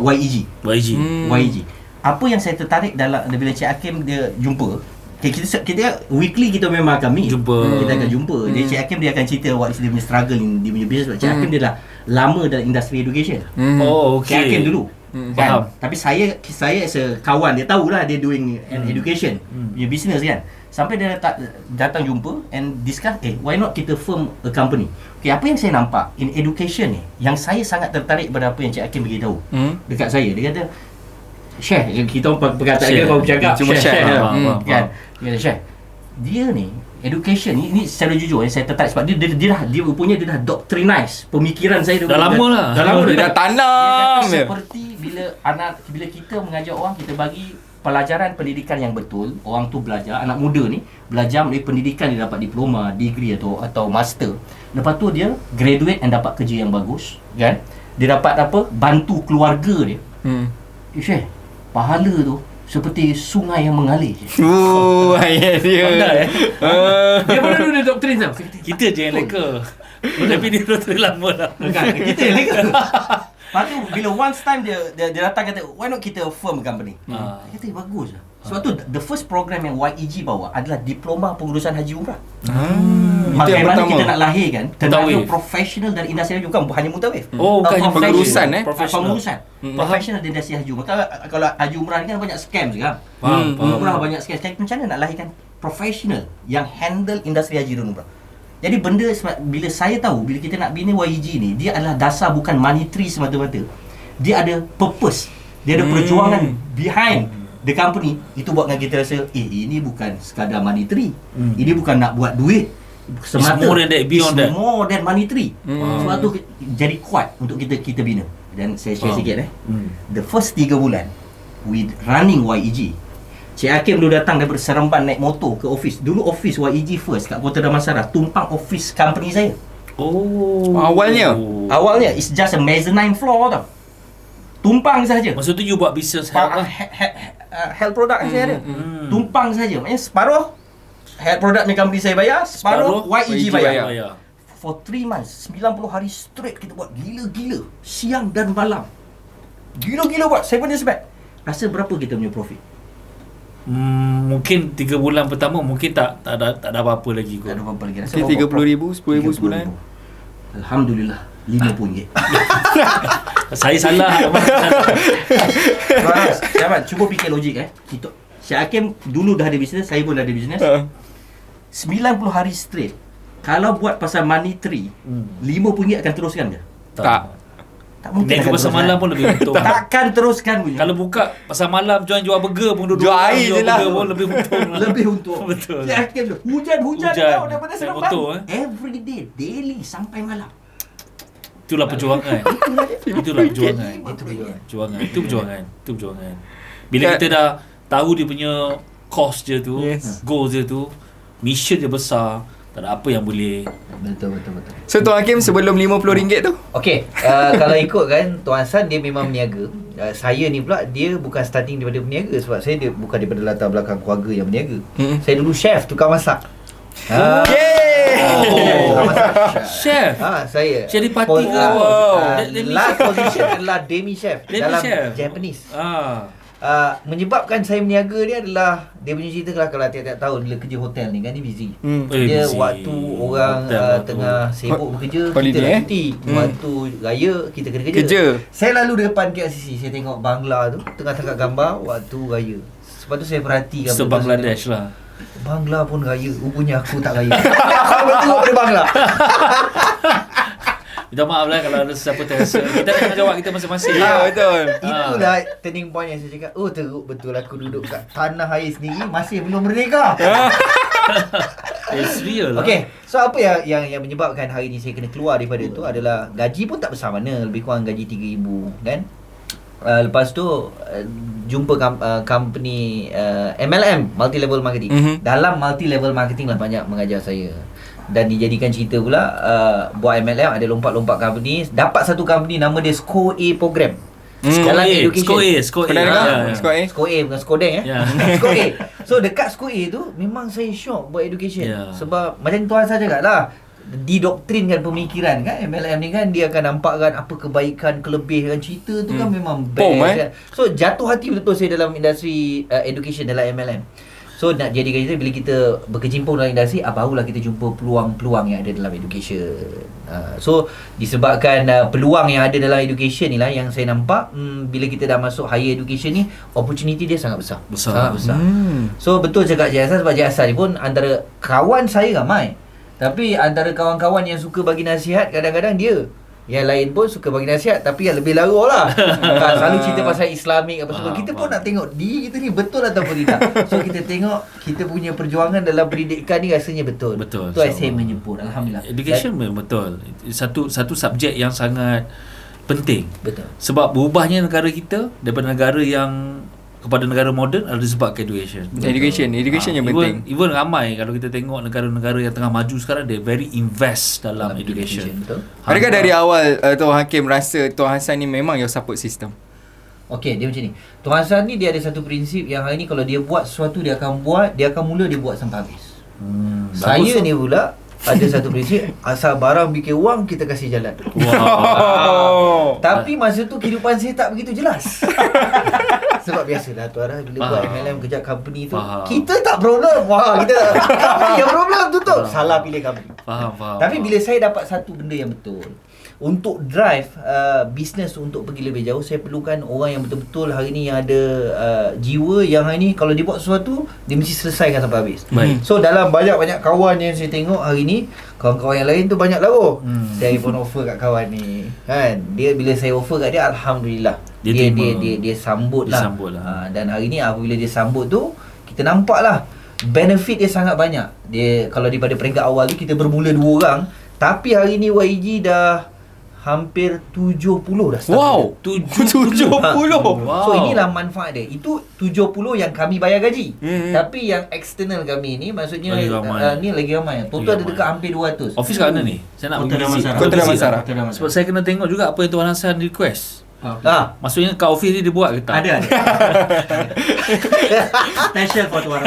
YEG. YEG. Apa yang saya tertarik dalam bila Cik Hakim dia jumpa, kita weekly kita memang akan meet. Kita akan jumpa. Dia Cik Hakim dia akan cerita what is dia punya struggle dia punya business. Cik Hakim dia dah lama dalam industri education. Cik Hakim dulu. Kan? Tapi saya as a kawan dia tahulah dia doing an education punya business kan. Sampai dia datang jumpa and discuss, why not kita form a company. Apa yang saya nampak in education ni yang saya sangat tertarik pada apa yang Cik Hakim beritahu dekat saya. Dia kata share, kita perkataan dia baru bercakap cuma share kan. Dia share. Dia ni education ni secara jujur saya tertarik sebab dia punya dia dah doctrinize pemikiran saya dah lama lah. Dia dah tanam seperti bila kita mengajar orang, kita bagi pelajaran pendidikan yang betul, orang tu belajar, anak muda ni belajar melalui pendidikan, dia dapat diploma, degree atau master. Lepas tu dia graduate and dapat kerja yang bagus, kan? Dia dapat apa? Bantu keluarga dia. Syekh, pahala tu seperti sungai yang mengalir. Ayat dia. Dia mana dulu dia doktrin tau. Kita je yang leka. Tapi dia doktrin lama lah. Kita yang leka. Lepas tu bila once time dia datang kata, why not kita firm company. Dia kata bagus lah. Sebab tu the first program yang YEG bawa adalah diploma pengurusan haji umrah. Bagaimana kita nak lahirkan tenaga profesional dari industri haji, bukan hanya mutawif. Bukan pengurusan pengurusan profesional dari industri haji umrah. Kalau haji umrah ni kan banyak scam sekarang. Umrah banyak scam. Macam mana nak lahirkan profesional yang handle industri haji dan umrah? Jadi benda bila saya tahu, bila kita nak bina YEG ni, dia adalah dasar bukan monetary semata-mata. Dia ada purpose. Dia ada perjuangan behind the company. Itu buatkan kita rasa, ini bukan sekadar monetary. Ini bukan nak buat duit semata. It's more than that, beyond that. It's more than monetary. Sebab tu jadi kuat untuk kita bina. Dan saya share sikit The first 3 bulan with running YEG, Cik Hakim dulu datang daripada Seremban naik motor ke office. Dulu office YEG first kat Kota Damansara, tumpang office company saya. Awalnya it's just a mezzanine floor tau. Tumpang saja. Masa tu you buat business health product saya ada. Tumpang saja. Maknanya separuh health product ni company saya bayar, separuh YEG bayar. For 3 months, 90 hari straight kita buat gila-gila, siang dan malam. Gila-gila buat 7 days back. Rasa berapa kita punya profit? Mungkin 3 bulan pertama mungkin tak ada apa-apa lagi kot. Tak ada apa-apa lagi. Rasa Mungkin 30,000, 10,000 sebulan. Alhamdulillah, RM50. Saya salah. Zaman, cuba fikir logik kita. Syed Hakim dulu dah ada bisnes, saya pun dah ada bisnes. 90 hari straight. Kalau buat pasal monetary, RM50 akan teruskan ke? Tak. Tak mungkin. Naik ke pasar malam pun lebih untung. Takkan teruskan punya. Kalau buka pasar malam jual burger pun duduk Jual air je lah. burger pun lebih untung. Lebih untung. Betul. Syed Hakim tu, hujan tau daripada Naik Seremban. motor, Every day, daily sampai malam. Itulah perjuangan. Itulah perjuangan. Itu perjuangan. Bila kita dah tahu dia punya cost dia tu, goals dia tu, mission dia besar, tak ada apa yang boleh. Betul. So Tuan Hakim, sebelum RM50 tu, Okey, kalau ikut kan Tuan Hassan dia memang meniaga. Saya ni pula dia bukan starting daripada peniaga, sebab saya dia bukan daripada latar belakang keluarga yang berniaga. Saya dulu chef, tukang masak. Tukang masak. Chef. Saya. Jadi party ke? Last position adalah demi chef dalam chef. Japanese. Menyebabkan saya meniaga dia adalah dia punya cerita kalau tiap-tiap tahun bila kerja hotel ni kan dia busy. Dia busy. waktu orang tengah sibuk bekerja, kita Holiday, dah cuti. Waktu raya kita kena kerja. Saya lalu depan KLCC, saya tengok Bangla tu tengah tangkap gambar waktu raya. Sebab tu saya perhatikan Bangladesh lah. Bangla pun raya, rupanya aku tak raya. Aku betul daripada Bangla. Minta maaf lah kalau ada sesiapa terasa. Kita nak jawab kita masing-masing. betul. Itulah turning point yang saya cakap. Oh teruk betul aku duduk kat tanah air sendiri masih belum merdeka. It's real lah. Okay, so apa yang menyebabkan hari ni saya kena keluar daripada tu adalah gaji pun tak besar mana, lebih kurang gaji 3,000 kan. Lepas tu jumpa company MLM, multi level marketing. Dalam multi level marketing lah banyak mengajar saya. Dan dijadikan cerita pula buat MLM ada lompat-lompat company. Dapat satu company nama dia Score A Program. Dalam education. Score A. Pernah dengar? Score A? Score A bukan Skodeng Score A. So dekat Score A tu memang saya shock buat education. Sebab macam Tuan saya cakap lah, didoktrinkan pemikiran kan MLM ni kan, dia akan nampakkan apa kebaikan, kelebihan cerita tu kan memang best kan. So jatuh hati betul saya dalam industri education dalam MLM. So nak jadikan kita bila kita berkecimpung dalam industri, barulah kita jumpa peluang-peluang yang ada dalam education. So disebabkan peluang yang ada dalam education ni lah yang saya nampak bila kita dah masuk higher education ni, opportunity dia sangat besar. Sangat besar. So betul cakap Cik Hassan, sebab Cik Hassan ni pun antara kawan saya ramai. Tapi antara kawan-kawan yang suka bagi nasihat, kadang-kadang dia. Yang lain pun suka bagi nasihat, tapi yang lebih larut lah. Selalu cerita pasal Islamik apa semua. Kita pun nak tengok diri kita ni betul ataupun tidak. So kita tengok kita punya perjuangan dalam pendidikan ni rasanya betul. Betul. Tu saya menyebut. Alhamdulillah. Education betul. Satu subjek yang sangat penting. Betul. Sebab berubahnya negara kita daripada negara yang kepada negara moden adalah disebabkan education. Education yang penting. Even ramai kalau kita tengok negara-negara yang tengah maju sekarang, they very invest dalam education. Betul. Adakah dari awal Tuan Hakim rasa Tuan Hassan ni memang your support system? Okey, dia macam ni. Tuan Hassan ni dia ada satu prinsip yang hari ni kalau dia buat sesuatu, dia akan mula dia buat sampai habis. Saya ni pula ada satu prinsip, asal barang bikin wang, kita kasih jalan. Tapi masa tu kehidupan saya tak begitu jelas. Sebab biasalah Tuan Arah bila buat MLM kerja company tu, kita tak problem. Kita company yang problem tu salah pilih company. Faham. Tapi bila saya dapat satu benda yang betul, untuk drive business untuk pergi lebih jauh, saya perlukan orang yang betul-betul hari ni yang ada jiwa yang hari ni kalau dia buat sesuatu, dia mesti selesaikan sampai habis. Baik. So dalam banyak-banyak kawan yang saya tengok hari ni ni kawan-kawan yang lain tu banyak lawa. Saya pun offer kat kawan ni. Kan? Dia bila saya offer kat dia, alhamdulillah. Dia sambut lah. Dan hari ni apabila dia sambut tu, kita nampak lah benefit dia sangat banyak. Dia kalau daripada peringkat awal tu kita bermula 2 orang, tapi hari ni YEG dah hampir 70 dah staff. Wow, 70. Wow. So inilah manfaat dia. Itu 70 yang kami bayar gaji. Tapi yang eksternal kami ni, maksudnya ni lagi ramai. Total ada dekat hampir 200. Office kat mana ni? Saya nak Kota pergi Kota Damansara. Sebab saya kena tengok juga apa yang Tuan Hassan request. Maksudnya kat office ni dia buat ke tak? Ada. Special for Tuan.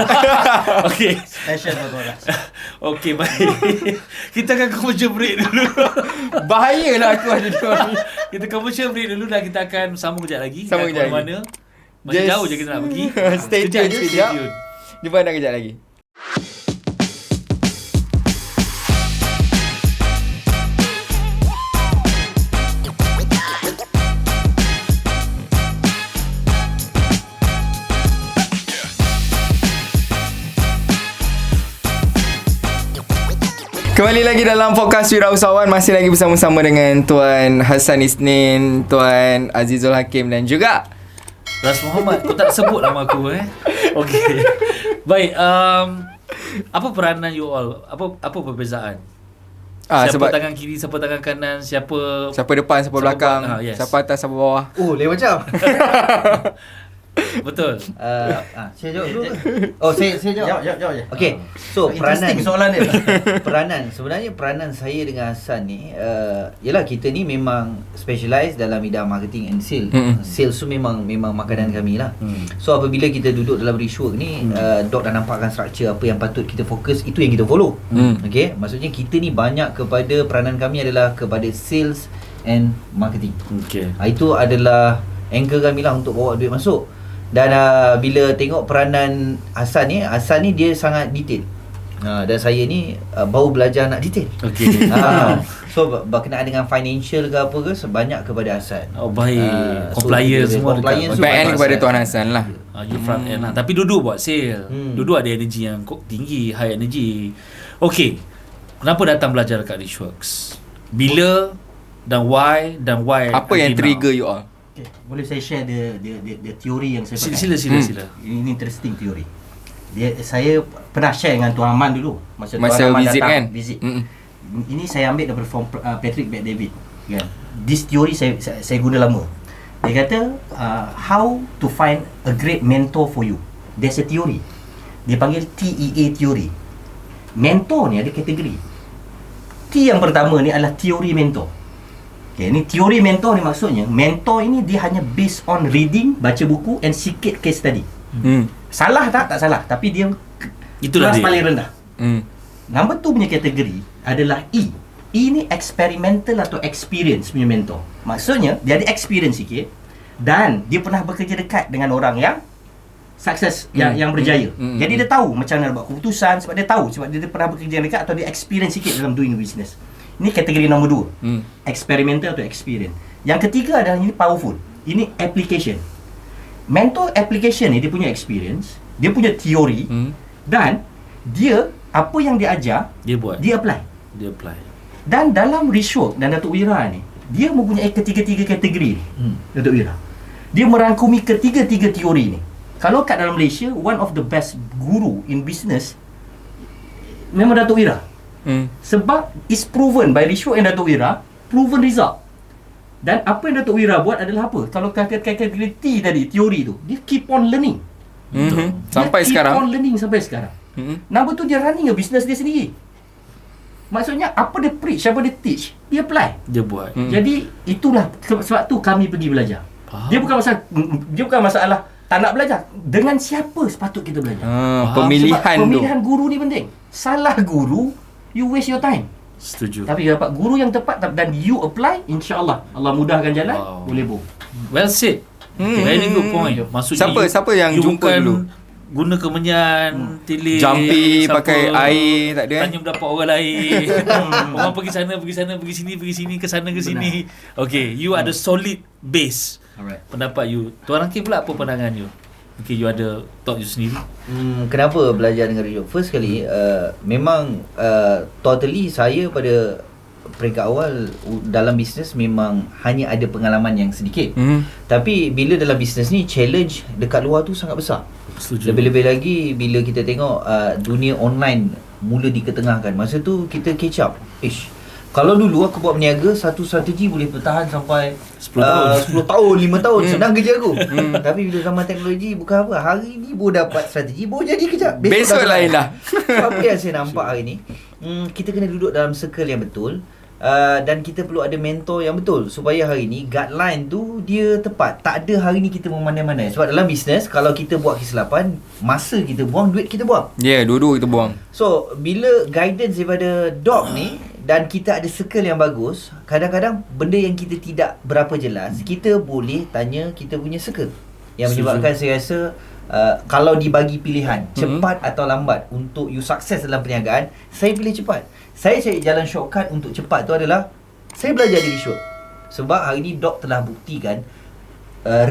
Okey. Special for Tuan. Okey, baik. Kita akan commercial break dulu. Bahayalah aku ada dua ni. Kita commercial break dulu dan kita akan sambung kejap lagi. Sambung kejap lagi. Mana? Macam jauh je kita nak pergi. Stay tune je, sekejap. Jumpa anda kejap lagi. Kembali lagi dalam podcast Wirausahawan. Masih lagi bersama-sama dengan Tuan Hassan Isnin, Tuan Azizul Hakim dan juga Ras Muhammad. Kau tak sebut nama aku Okey. Baik, apa peranan you all? Apa perbezaan? Siapa sebab tangan kiri, siapa tangan kanan, siapa depan, siapa belakang, yes. siapa atas, siapa bawah. Oh, lain macam. Betul. Saya jawab dulu ke? Oh, saya jawab. Jawab je. Okey. So, Interesting soalan dia. Sebenarnya peranan saya dengan Hassan ni, yalah kita ni memang specialize dalam bidang marketing and sales. Sales tu memang makanan kami lah. So, apabila kita duduk dalam rework ni, Doc dah nampakkan struktur apa yang patut kita fokus, itu yang kita follow. Okey, maksudnya kita ni banyak kepada peranan kami adalah kepada sales and marketing. Okey. Itu adalah anchor kami lah untuk bawa duit masuk. Dan bila tengok peranan Hassan ni dia sangat detail. Dan saya ni baru belajar nak detail. Okey. So berkenaan dengan financial ke apa ke, sebanyak kepada Hassan. Oh, baik. Compliance semua compliance dekat Back end kepada Tuan Hassan lah. you front end lah. Tapi duduk buat sale. Duduk ada energy yang tinggi, high energy. Okey. Kenapa datang belajar dekat Richworks? Bila dan why Apa yang trigger you all? Okay. Boleh saya share the teori yang saya pakai? Sila. Ini interesting teori. Saya pernah share dengan Tuan Aman dulu masa Tuan Aman visit datang, kan? Visit. Ini saya ambil daripada from Patrick Bet-David kan. This theory saya guna lama. Dia kata how to find a great mentor for you. There's a theory. Dia panggil TEA theory. Mentor ni ada kategori. T yang pertama ni adalah teori mentor. Okay, ni teori mentor ni maksudnya mentor ini dia hanya based on reading, baca buku and sikit case study. Salah tak salah, tapi dia itulah kelas dia paling rendah. Number 2 punya kategori adalah E. E ni experimental atau experience punya mentor. Maksudnya dia ada experience sikit dan dia pernah bekerja dekat dengan orang yang sukses, yang berjaya. Jadi dia tahu macam mana buat keputusan sebab dia pernah bekerja dekat atau dia experience sikit dalam doing business. Ini kategori nombor 2. Experimental atau experience. Yang ketiga adalah ini powerful. Ini application. Mentor application ni dia punya experience, dia punya teori dan dia apa yang dia ajar, dia buat. Dia apply. Dan dalam Richwork dan Datuk Wira ni, dia mempunyai ketiga-tiga kategori ni. Datuk Wira. Dia merangkumi ketiga-tiga teori ni. Kalau kat dalam Malaysia, one of the best guru in business memang Datuk Wira. Sebab is proven by Richwork and Datuk Wira, proven result. Dan apa yang Datuk Wira buat adalah apa? Kalau kategori T tadi, teori tu, dia keep on learning. Sampai dia sekarang. Keep on learning sampai sekarang. Nombor tu dia running a business dia sendiri. Maksudnya apa dia preach, apa dia teach, dia apply. Dia buat. Jadi itulah sebab tu kami pergi belajar. Dia bukan masalah tak nak belajar. Dengan siapa sepatut kita belajar? Pemilihan guru ni penting. Salah guru, you waste your time. Setuju. Tapi dapat guru yang tepat dan you apply, insya-Allah Allah mudahkan jalan, boleh boom. Well said. Very good point. Maksudnya siapa yang jumpa dulu? Guna kemenyan, tilik, jampi, pakai air, tak ada. Tanya pendapat orang lain. Orang pergi sini, ke sana, ke sini. Okay, you ada solid base. Alright. Pendapat you. Tuan Hakim pula apa pandangan you? Mungkin you ada thought you sendiri. Kenapa belajar dengan reshoot? First kali memang totally saya pada peringkat awal dalam bisnes memang hanya ada pengalaman yang sedikit. Tapi bila dalam bisnes ni challenge dekat luar tu sangat besar. Setuju. Lebih-lebih lagi bila kita tengok dunia online mula diketengahkan. Masa tu kita catch up. Kalau dulu aku buat berniaga, satu strategi boleh bertahan sampai 10 tahun, 5 tahun. Senang kerja aku. Tapi bila zaman teknologi bukan apa. Hari ni baru dapat strategi, baru jadi kejap. Besok lain lah. Apa yang saya nampak hari ni, kita kena duduk dalam circle yang betul. Dan kita perlu ada mentor yang betul supaya hari ni guideline tu dia tepat. Tak ada hari ni kita memandai-mandai. Sebab dalam bisnes kalau kita buat kesilapan, masa kita buang, duit kita buang. Dua-dua kita buang. So bila guidance daripada doc ni dan kita ada circle yang bagus, kadang-kadang benda yang kita tidak berapa jelas, kita boleh tanya kita punya circle. Yang menyebabkan saya rasa kalau dibagi pilihan cepat atau lambat untuk you sukses dalam perniagaan, saya pilih cepat. Saya cari jalan shortcut untuk cepat tu adalah saya belajar dari reshoot. Sebab hari ni doc telah buktikan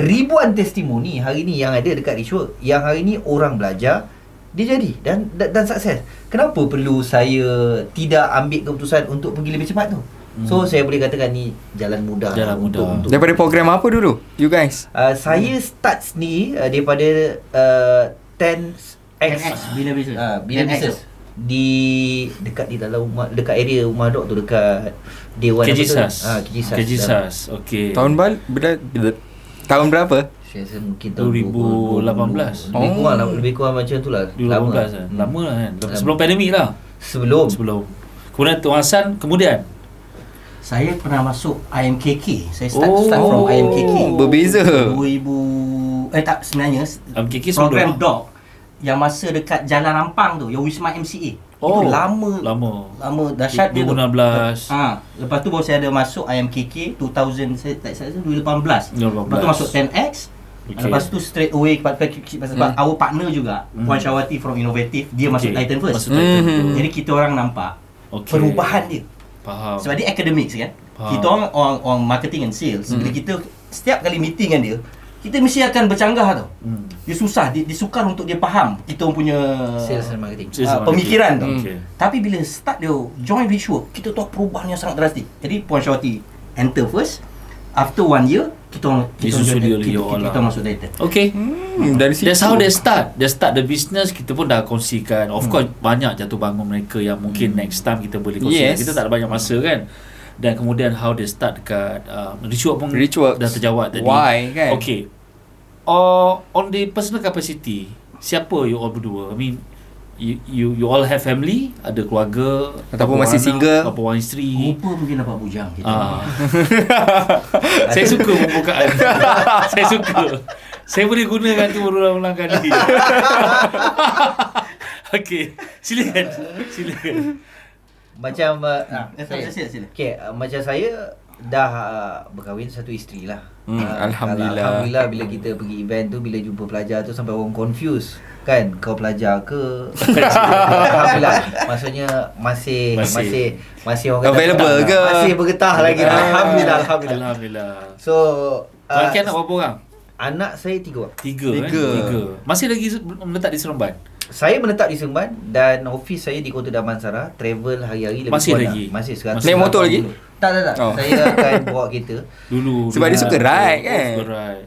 ribuan testimoni hari ni yang ada dekat reshoot, yang hari ni orang belajar dia jadi dan sukses. Kenapa perlu saya tidak ambil keputusan untuk pergi lebih cepat tu? So saya boleh katakan ni jalan mudah. Untuk Daripada program apa dulu you guys? Saya start sendiri daripada 10X Bina Business. Bina Business di dalam rumah, dekat area rumah dok tu, dekat Dewan KJ-SAS. KJ-SAS. Okey. Tahun tahun berapa? Saya rasa mungkin tahun 2018. Lebih kurang macam tu lah. 2018 lah. Lama lah kan. Sebelum pandemik lah. Sebelum. Kemudian Tuan Hassan kemudian Saya pernah masuk IMKK. Saya start from IMKK. Berbeza. 2000 sebenarnya IMKK program sebelum DOC yang masa dekat Jalan Rampang tu, yang Wisma MCA. Itu lama dahsyat dia tu. 2016. Lepas tu baru saya ada masuk IMKK 2000, saya tak salah 2018. Lepas tu masuk 10X. Lepas tu straight away sebab our partner juga Puan Syawati from Innovative, dia masuk Titan first. Jadi kita orang nampak perubahan dia. Faham. Sebab dia academics kan. Kita orang marketing and sales. Bila kita setiap kali meeting dengan dia, kita mesti akan bercanggah tau. Dia susah, dia sukar untuk dia faham kita punya Sales and marketing. pemikiran tau. Okay. Tapi bila start dia join reshoot, kita tahu perubahan yang sangat drastik. Jadi Puan Syawati enter first. After 1 year, kita masuk Titan. Okay. Dari situ. That's how they start. They start the business. Kita pun dah kongsikan. Of course banyak jatuh bangun mereka yang mungkin next time kita boleh kongsikan. Kita tak ada banyak masa kan. Dan kemudian how they start dekat Reshoot pun dah terjawab tadi. Why kan? Okay. On the personal capacity, siapa you all berdua? I mean, you all have family, ada keluarga, ataupun masih single, apa orang isteri. Rupa mungkin dapat bujang kita. Saya suka pembukaan. Saya suka. Saya boleh gunakan tu berulang-ulang kali. Okey, silakan. Macam sila. Okay, macam saya dah berkahwin, satu isteri lah. Alhamdulillah. Alhamdulillah bila kita pergi event tu, bila jumpa pelajar tu sampai orang confuse kan, kau pelajar ke? Alhamdulillah. Maksudnya masih orang available ke? Masih bergetah lagi. Alhamdulillah. So Tuan-tuan nak berapa orang? anak saya 3 orang. Tiga. Masih lagi menetap di Seremban? Saya menetap di Seremban dan office saya di Kota Damansara. Travel hari-hari lebih Masih kurang lagi? Masih 100. Naik motor lagi? Tak. Saya akan bawa kereta. Dulu Sebab dia suka ride kan? Suka ride.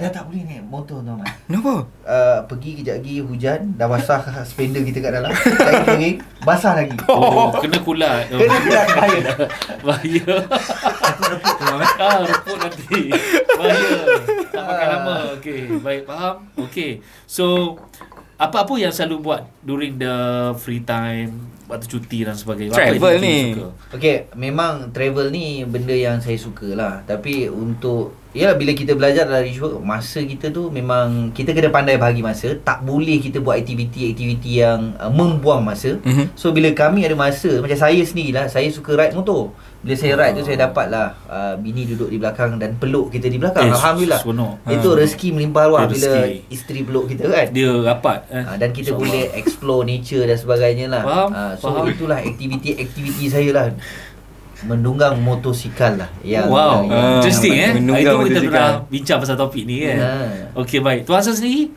Dah tak boleh naik motor tuan. Kenapa? Pergi kejap lagi hujan, dah basah spender kita kat dalam. Lagi kering, basah lagi. Kena kulat. Kena kulat bahaya. Bahaya. Reput nanti. Bahaya. Tak makan lama. Okey, baik, faham. Okey. So apa-apa yang selalu buat during the free time, waktu cuti dan sebagainya? Travel ni. Okey, memang travel ni benda yang saya suka lah. Tapi untuk bila kita belajar dari reshoot, masa kita tu memang kita kena pandai bahagi masa. Tak boleh kita buat aktiviti-aktiviti yang membuang masa. So bila kami ada masa, macam saya sendirilah, saya suka ride motor. Bila saya ride tu saya dapatlah bini duduk di belakang dan peluk kita di belakang. Alhamdulillah. Itu rezeki melimpah ruah bila isteri peluk kita kan. Dia rapat dan kita boleh explore nature dan sebagainya lah. Faham. Itulah aktiviti saya lah. Mendunggang motosikal lah yang interesting mendunggang itu kita motosikal. pernah bincang pasal topik ni kan. Okey, baik. Tuan Hassan sendiri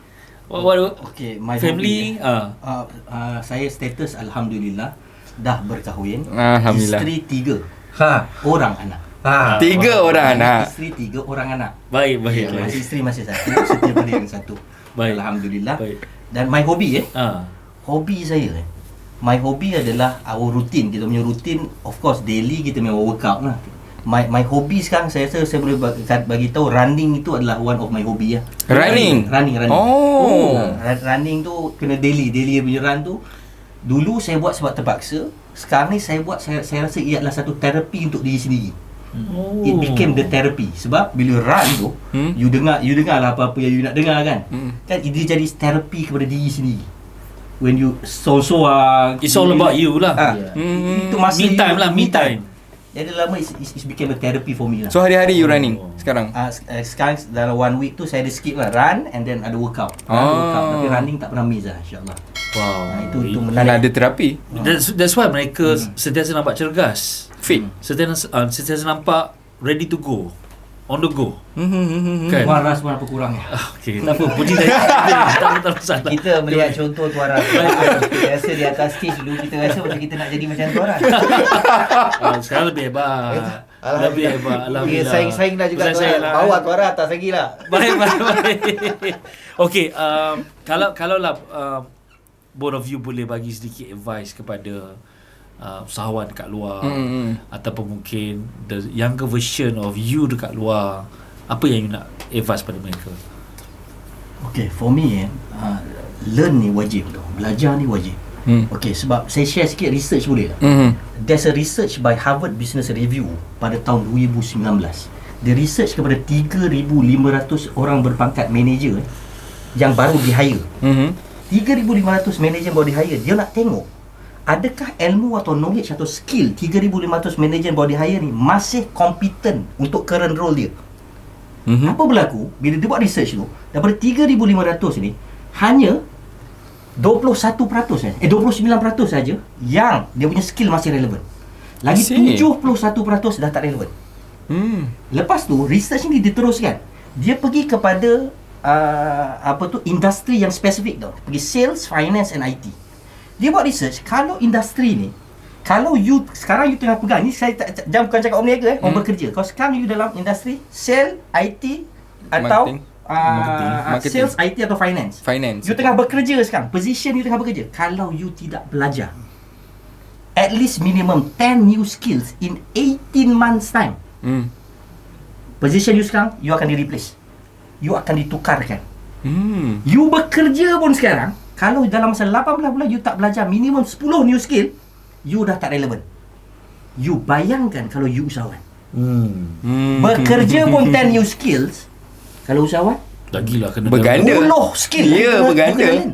Okay, my family saya status alhamdulillah dah berkahwin. Alhamdulillah. Isteri 3 Ha. orang anak. Ha. 3 orang anak. Isteri 3 orang anak. Baik. Masih isteri masih satu, setiap hari yang satu. Baik. Alhamdulillah. Baik. Dan my hobby Hobi saya my hobby adalah our routine. Kita punya routine, of course daily kita memang workout lah. My hobby sekarang saya rasa saya boleh bagi tahu running itu adalah one of my hobby lah. Running. Oh. Running tu kena daily punya run tu. Dulu saya buat sebab terpaksa. Sekarang ni saya buat saya rasa ia adalah satu terapi untuk diri sendiri. It became the therapy. Sebab bila run tu you dengar lah apa-apa yang you nak dengar kan. Kan dia jadi terapi kepada diri sendiri. When you soang, it's all about you lah. Itu masa Me time lah, me time. Jadi lama it's became a therapy for me lah. So hari-hari you running sekarang? Sekarang dalam 1 week tu saya ada skip lah, run and then ada workout. Workout, tapi running tak pernah miss lah, insyaAllah. Wow. Itu Kan menarik. ada terapi. That's why mereka sentiasa nampak cergas, Fit. sentiasa nampak ready to go, on the go. Kan? Waras pun apa kurangnya. Okay, tak apa, puji dari tak masalah. Kita melihat contoh Tuan Ras. Kita rasa di atas stage dulu kita rasa macam kita nak jadi macam Tuan Ras. Sekarang lebih hebat. Lebih hebat. Alhamdulillah. Saing-saing dah juga Tuan Ras. Bawah Tuan Ras atas lagi lah. Baik. Okay, kalau lah both of you boleh bagi sedikit advice kepada usahawan dekat luar ataupun mungkin the younger version of you dekat luar, apa yang you nak advice pada mereka? Okay, for me learn ni wajib tu. Belajar ni wajib. Okay, sebab saya share sikit research boleh tak? There's a research by Harvard Business Review pada tahun 2019. Dia research kepada 3,500 orang berpangkat manager yang baru di-hire. 3,500 manager baru di-hire. Dia nak tengok adakah ilmu atau knowledge atau skill 3,500 manager yang baru di-hire ni masih kompeten untuk current role dia. Apa berlaku bila dia buat research tu, daripada 3,500 ni hanya 21% 29% saja yang dia punya skill masih relevan. Lagi 71% dah tak relevan. Lepas tu research ni diteruskan. Dia pergi kepada industri yang spesifik tau. Pergi sales, finance and IT. Dia buat research, kalau industri ni, kalau you sekarang you tengah pegang ni, saya jangan bukan cakap orang niaga orang bekerja. Kalau sekarang you dalam industri sales, IT atau Marketing. sales, IT atau finance. You tengah bekerja sekarang, position you tengah bekerja. Kalau you tidak belajar at least minimum 10 new skills in 18 months time, position you sekarang, you akan di-replace. You akan ditukarkan. You bekerja pun sekarang, kalau dalam masa 18 bulan you tak belajar minimum 10 new skill, you dah tak relevan. You bayangkan kalau you usahawan. Bekerja pun 10 new skills, kalau usahawan Lagilah kena berganda. 10 skill. Ya, berganda.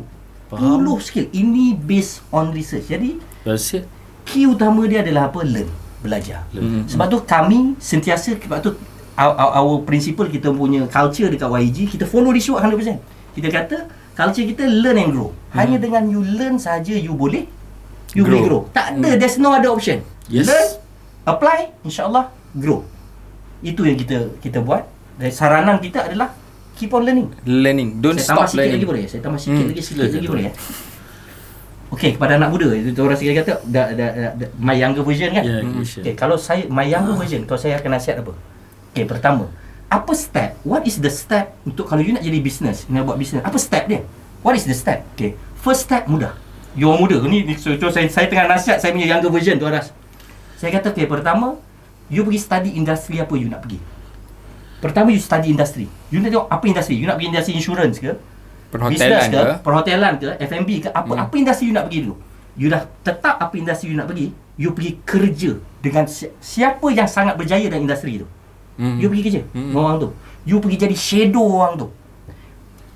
10 skill. Ini based on research. Jadi Rahasia. key utama dia adalah apa? Learn. Belajar. Sebab tu kami sentiasa, sebab tu our principle, kita punya culture dekat YG, kita follow this show 100%. Kita kata culture kita learn and grow. Hanya dengan you learn saja you boleh boleh grow. Tak ada, there's no other option. Yes. Learn, apply, insya-Allah grow. Itu yang kita buat. Dan saranan kita adalah keep on learning. Don't Saya tambah stop sikit learning. lagi boleh? Saya tambah sikit lagi boleh ya? Okey, kepada anak muda, itu orang sekali kata my younger version kan? Okey, kalau saya my younger version, kalau saya akan nasihat apa? Okey, pertama, apa step? What is the step untuk kalau you nak jadi business, nak buat business? Apa step dia? What is the step? Okey, first step mudah. You orang muda ni so saya tengah nasihat saya punya younger version tu Aras. Saya kata okey, pertama you pergi study industri apa you nak pergi. Pertama you study industri. You nak tengok apa industri? You nak pergi industri insurance ke? Perhotelan ke? Perhotelan ke? F&B ke? Apa industri you nak pergi dulu? You dah tetap apa industri you nak pergi, you pergi kerja dengan siapa yang sangat berjaya dalam industri tu. You pergi kerja dengan orang tu. You pergi jadi shadow orang tu.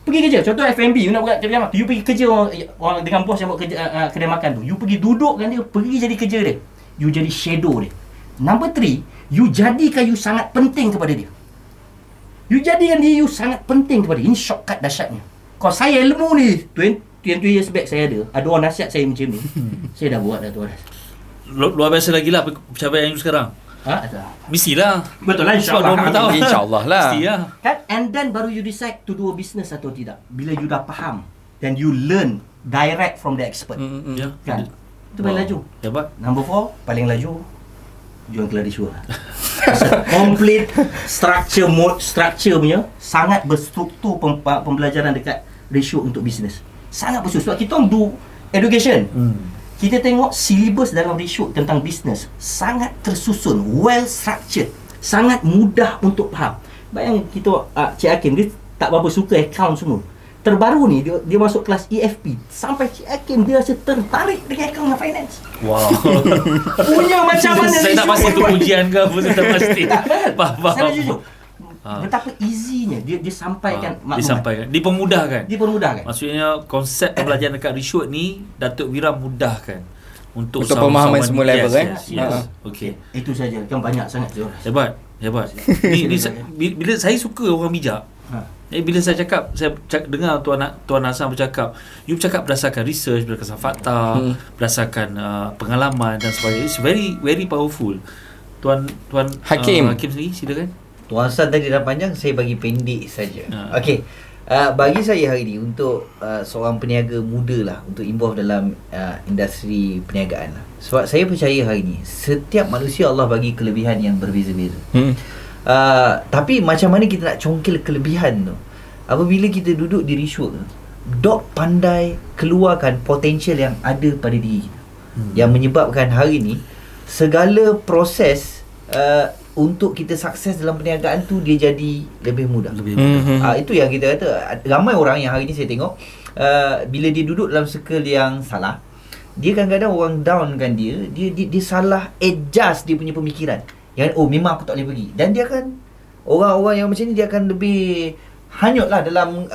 Pergi kerja. Contoh F&B, you nak buat kedai makan. You pergi kerja orang dengan bos yang buat kerja kedai makan tu. You pergi duduk dengan dia, pergi jadi kerja dia. You jadi shadow dia. Number 3, you jadikan you sangat penting kepada dia. You jadikan dia you sangat penting kepada dia. Ini shortcut dahsyatnya. Kalau saya ilmu ni 20 years back saya ada orang nasihat saya macam ni. Saya dah buat dah tu. Luar biasa lagi lah pencapaian you sekarang. Mestilah. Betul lah, Sebab insyaAllah. 20 tahun. InsyaAllah lah. Mestilah. Kan? And then baru you decide to do a business atau tidak. Bila you dah faham, then you learn direct from the expert. Ya. Kan? Itu paling laju. Hebat. Number 4, paling laju, jual kelas risua. Complete structure punya sangat berstruktur pembelajaran dekat ratio untuk bisnes. Sangat berstruktur. Sebab kita orang do education. Kita tengok silibus dalam ratio tentang bisnes sangat tersusun, well structured, sangat mudah untuk faham. Bayang kita Cik Hakim dia tak berapa suka account semua. Terbaru ni dia masuk kelas EFP. Sampai Cik Hakim dia rasa tertarik dengan account dan finance. Wow. Punya macam mana Saya tak pasti tu ujian ke apa, saya tak pasti. Faham. Saya jujur. Betapa easy-nya dia sampaikan maklumat. Disampaikan. Dipermudahkan. Dipermudahkan. Maksudnya konsep pembelajaran dekat Rishwood ni Datuk Wira mudahkan untuk pemahaman semua level, yes. Okey. Itu saja. Kan banyak sangat je. Hebat. Ni bila saya suka orang bijak. Bila saya dengar Tuan Hassan bercakap, you bercakap berdasarkan research, berdasarkan fakta, berdasarkan pengalaman dan sebagainya. It's very very powerful. Tuan Hakim. Hakim sendiri silakan. Tuan Hassan tadi dah panjang, saya bagi pendek saja. Okey. Bagi saya hari ni untuk seorang peniaga muda lah untuk involve dalam industri perniagaan lah. Sebab saya percaya hari ni setiap manusia Allah bagi kelebihan yang berbeza-beza. Tapi macam mana kita nak congkel kelebihan tu? Apabila kita duduk di Rishwood, Dok pandai keluarkan potensial yang ada pada diri kita, yang menyebabkan hari ni segala proses untuk kita sukses dalam perniagaan tu dia jadi lebih mudah. Itu yang kita kata. Ramai orang yang hari ni saya tengok bila dia duduk dalam circle yang salah, dia kadang-kadang orang downkan dia salah adjust dia punya pemikiran. Yang memang aku tak boleh pergi. Dan dia akan orang-orang yang macam ni dia akan lebih hanyut lah dalam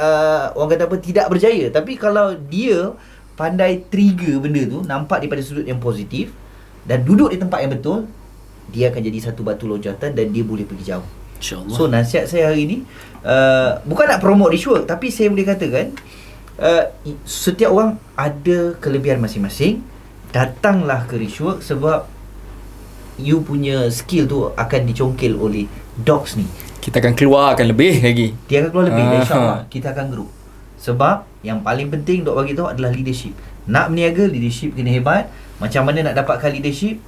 orang kata apa, tidak berjaya. Tapi kalau dia pandai trigger benda tu, nampak daripada sudut yang positif dan duduk di tempat yang betul, dia akan jadi satu batu loncatan dan dia boleh pergi jauh. InsyaAllah. So nasihat saya hari ni bukan nak promote Rishwood, tapi saya boleh katakan setiap orang ada kelebihan masing-masing. Datanglah ke Rishwood sebab you punya skill tu akan dicongkel oleh dogs ni. Kita akan keluarkan lebih lagi. Dia akan keluar lebih dan insyaAllah kita akan grow. Sebab yang paling penting dok bagi tahu adalah leadership. Nak berniaga, leadership kena hebat. Macam mana nak dapatkan leadership?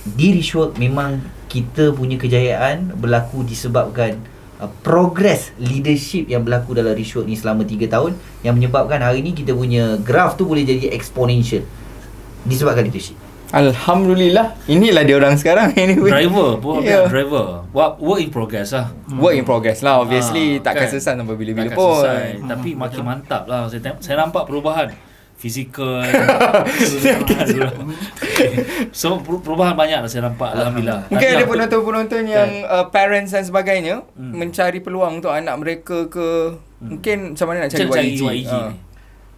Di Rishwood memang kita punya kejayaan berlaku disebabkan progress leadership yang berlaku dalam Rishwood ni selama 3 tahun, yang menyebabkan hari ni kita punya graph tu boleh jadi exponential disebabkan leadership. Alhamdulillah. Inilah dia orang sekarang anyway. Driver, driver. Work in progress lah. Work in progress lah. Obviously takkan kan? selesai sampai bila-bila Takkan pun. selesai. Tapi makin mantap lah. Saya nampak perubahan fizikal. So perubahan banyak lah saya nampak. Alhamdulillah. Mungkin ada penonton-penonton yang parents dan sebagainya mencari peluang untuk anak mereka ke mungkin macam mana nak cari YEG ni.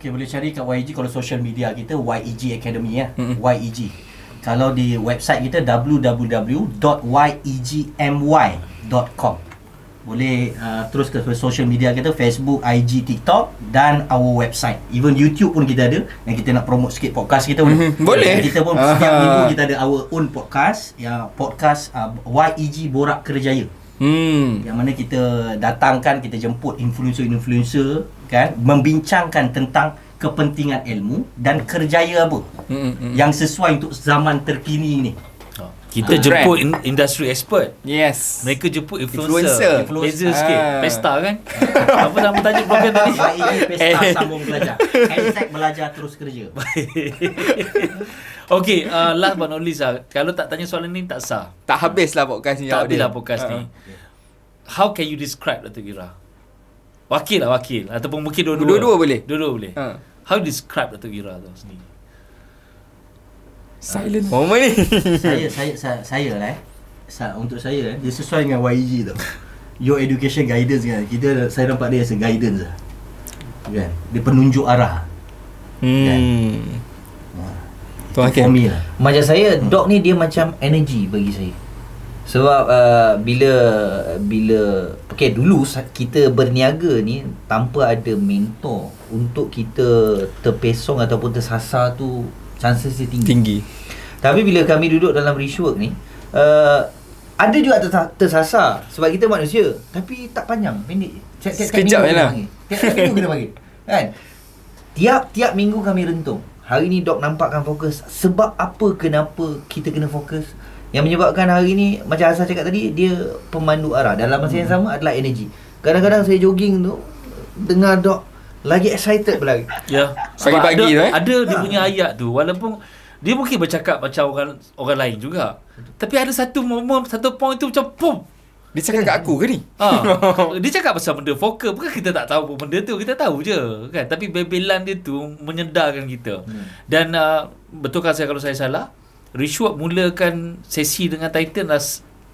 Okay, boleh cari kat YEG. Kalau social media kita YEG Academy ya. YEG. Kalau di website kita www.yegmy.com. Boleh terus ke social media kita, Facebook, IG, TikTok dan our website. Even YouTube pun kita ada. Yang kita nak promote sikit podcast kita boleh. Boleh. Kita pun setiap minggu kita ada our own podcast, ya, podcast YEG Borak Kerjaya. Yang mana kita datangkan, kita jemput influencer-influencer kan, membincangkan tentang kepentingan ilmu dan kerjaya apa yang sesuai untuk zaman terkini ni. Kita jemput industry expert. Yes. Mereka jemput influencer. Beza sikit. Pesta kan? Apa nama tajuk program tadi? YEG Pesta Sambung Belajar. #belajar terus kerja. Okay, last but not least lah. Kalau tak tanya soalan ni tak sah. Tak habislah podcast ni. Tak habislah podcast ni. How can you describe Datuk Wira? Wakil lah, wakil. Ataupun mungkin dua-dua. Dua-dua boleh? Dua-dua boleh. How describe Datuk Wira tu sendiri? Silent moment ni. Saya lah untuk saya dia sesuai dengan YEG tau. Your education guidance kan. Saya nampak dia as a guidance lah. Kan? Dia penunjuk arah. Tuan Hakim. Lah. Macam saya, dog ni dia macam energy bagi saya. Sebab bila dulu kita berniaga ni tanpa ada mentor untuk kita terpesong ataupun tersasar tu chances dia tinggi. Tinggi. Tapi bila kami duduk dalam Rishwood ni, ada juga tersasar sebab kita manusia, tapi tak panjang, pendek. Sekejap je lah. Tiap minggu kita bagi. Kan? Tiap minggu kami rentung. Hari ni Dok nampakkan fokus. Sebab apa, kenapa kita kena fokus? Yang menyebabkan hari ni, macam Hasan cakap tadi, dia pemandu arah. Dalam masa yang sama adalah energi. Kadang-kadang saya jogging tu, dengar Dok lagi excited berlari. Ya. Sebab Pagi-pagi tu, ada dia punya ayat tu, walaupun dia mungkin bercakap macam orang lain juga. Tapi ada satu moment, satu point tu macam pum. Dia cakap kat aku ke ni? Dia cakap pasal benda vokal. Bukan kita tak tahu benda tu, kita tahu je kan. Tapi bebelan dia tu menyedarkan kita. Dan betulkan saya kalau saya salah, Rishwap mulakan sesi dengan Titan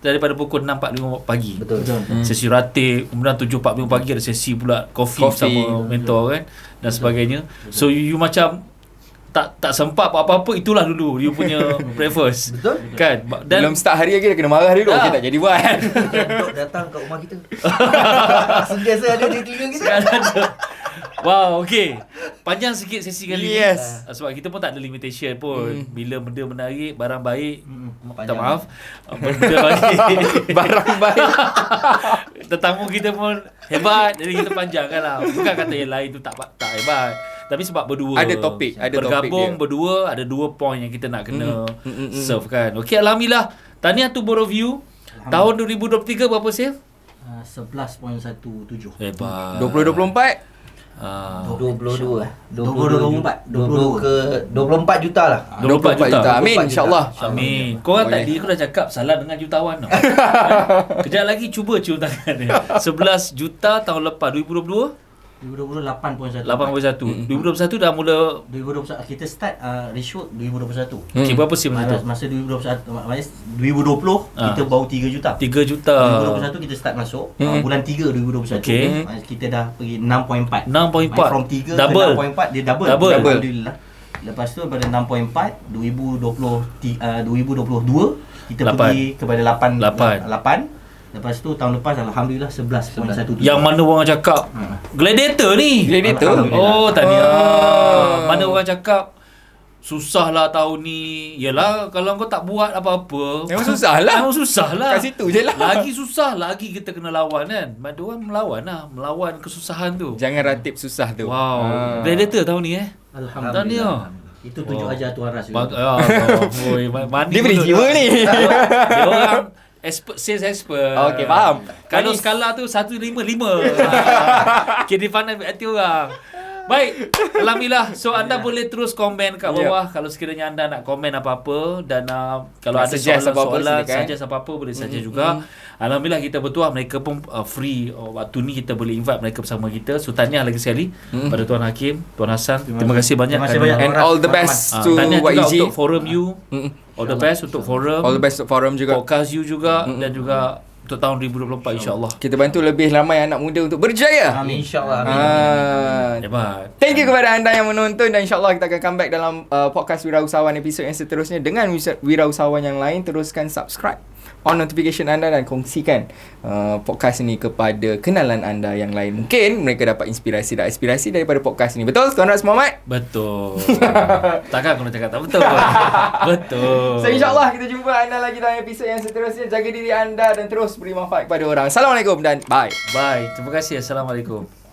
daripada pukul 6.45 pagi. Betul. Sesi ratib, kemudian 7.45 pagi ada sesi pula coffee sama mentor kan dan sebagainya. So you macam tak sempat apa-apa, itulah dulu you punya breakfast. Betul. Kan? Dan belum start hari lagi dah kena marah dulu. Okay, tak jadi buat. Dok datang kat rumah kita. Sentiasa ada di telinga kita. wow, okey. Panjang sikit sesi kali ni. Yes. Sebab kita pun tak ada limitation pun. Bila benda menarik, barang baik, minta Panjang. maaf. Benda baik, Barang baik. tetamu kita pun hebat, jadi kita panjangkan lah. Bukan kata yang lain tu tak hebat. Tapi sebab berdua Ada topik bergabung dia. berdua, ada 2 point yang kita nak kena serve kan. Okey, alhamdulillah. Tahniah to both of you. Tahun 2023 berapa sale? 11.17. Hebat. 2024 22 2024 24 juta lah. 24 juta. Amin, insyaAllah. Amin. Korang Boleh. tadi aku dah cakap salah dengan jutawan tau. Kejap lagi cuba cium tangan dia. 11 juta tahun lepas 2022 2020 8.1. 8.1. 2021 dah mula 2021 kita start reshoot 2021. okey berapa sim masa tu? Masa 2021 maknanya 2020 kita baru 3 juta. 3 juta. 2021 kita start masuk bulan 3 2021. Okey. Kita dah pergi 6.4. 6.4. From 3 Double. ke 6.4 dia double. Alhamdulillah. Lepas tu daripada 6.4 2022 kita 8. pergi kepada 8. 8. Lepas tu tahun lepas alhamdulillah 11.1. Yang mana orang cakap Gladiator ni? Gladiator. Oh, tahniah. Mana orang cakap susah lah tahun ni. Yelah, kalau kau tak buat apa-apa Memang susah lah. Memang susah lah. Kat situ je lah. Lagi susah, lagi kita kena lawan kan. Dia orang melawan lah. Melawan kesusahan tu. Jangan ratib susah tu. Wow. Gladiator tahun ni Alhamdulillah. Tahniah. Itu tunjuk ajar Tuan Ras. Dia beri jiwa ni. Dia orang sales expert. Okey, faham. Kalau Manis. skala tu 155. Okay, dia pandai hati orang. Baik, alhamdulillah. So anda boleh terus komen kat bawah kalau sekiranya anda nak komen apa-apa dan kalau Nak ada suggest apa-apa, soalan, silakan. suggest apa-apa boleh saja juga. Alhamdulillah kita bertuah mereka pun free waktu ni kita boleh invite mereka bersama kita. So tahniah lagi sekali pada Tuan Hakim, Tuan Hasan. Terima kasih banyak. Terima kasih banyak. And all the best to tahniah juga YEG. untuk forum you. All the best untuk forum. All the best untuk forum juga. Podcast you juga dan juga untuk tahun 2024 insya-Allah. Kita bantu lebih ramai anak muda untuk berjaya. Amin, insyaAllah. Hebat. Thank you kepada anda yang menonton dan insyaAllah kita akan come back dalam podcast Wirausahawan episod yang seterusnya dengan wirausahawan yang lain. Teruskan subscribe, on notification anda dan kongsikan podcast ini kepada kenalan anda yang lain. Mungkin mereka dapat inspirasi dan aspirasi daripada podcast ini. Betul Tuan Ras Muhammad? Betul. Takkan aku nak cakap tak betul. Betul. So insyaAllah kita jumpa anda lagi dalam episod yang seterusnya. Jaga diri anda dan terus beri manfaat kepada orang. Assalamualaikum dan bye. Bye. Terima kasih. Assalamualaikum.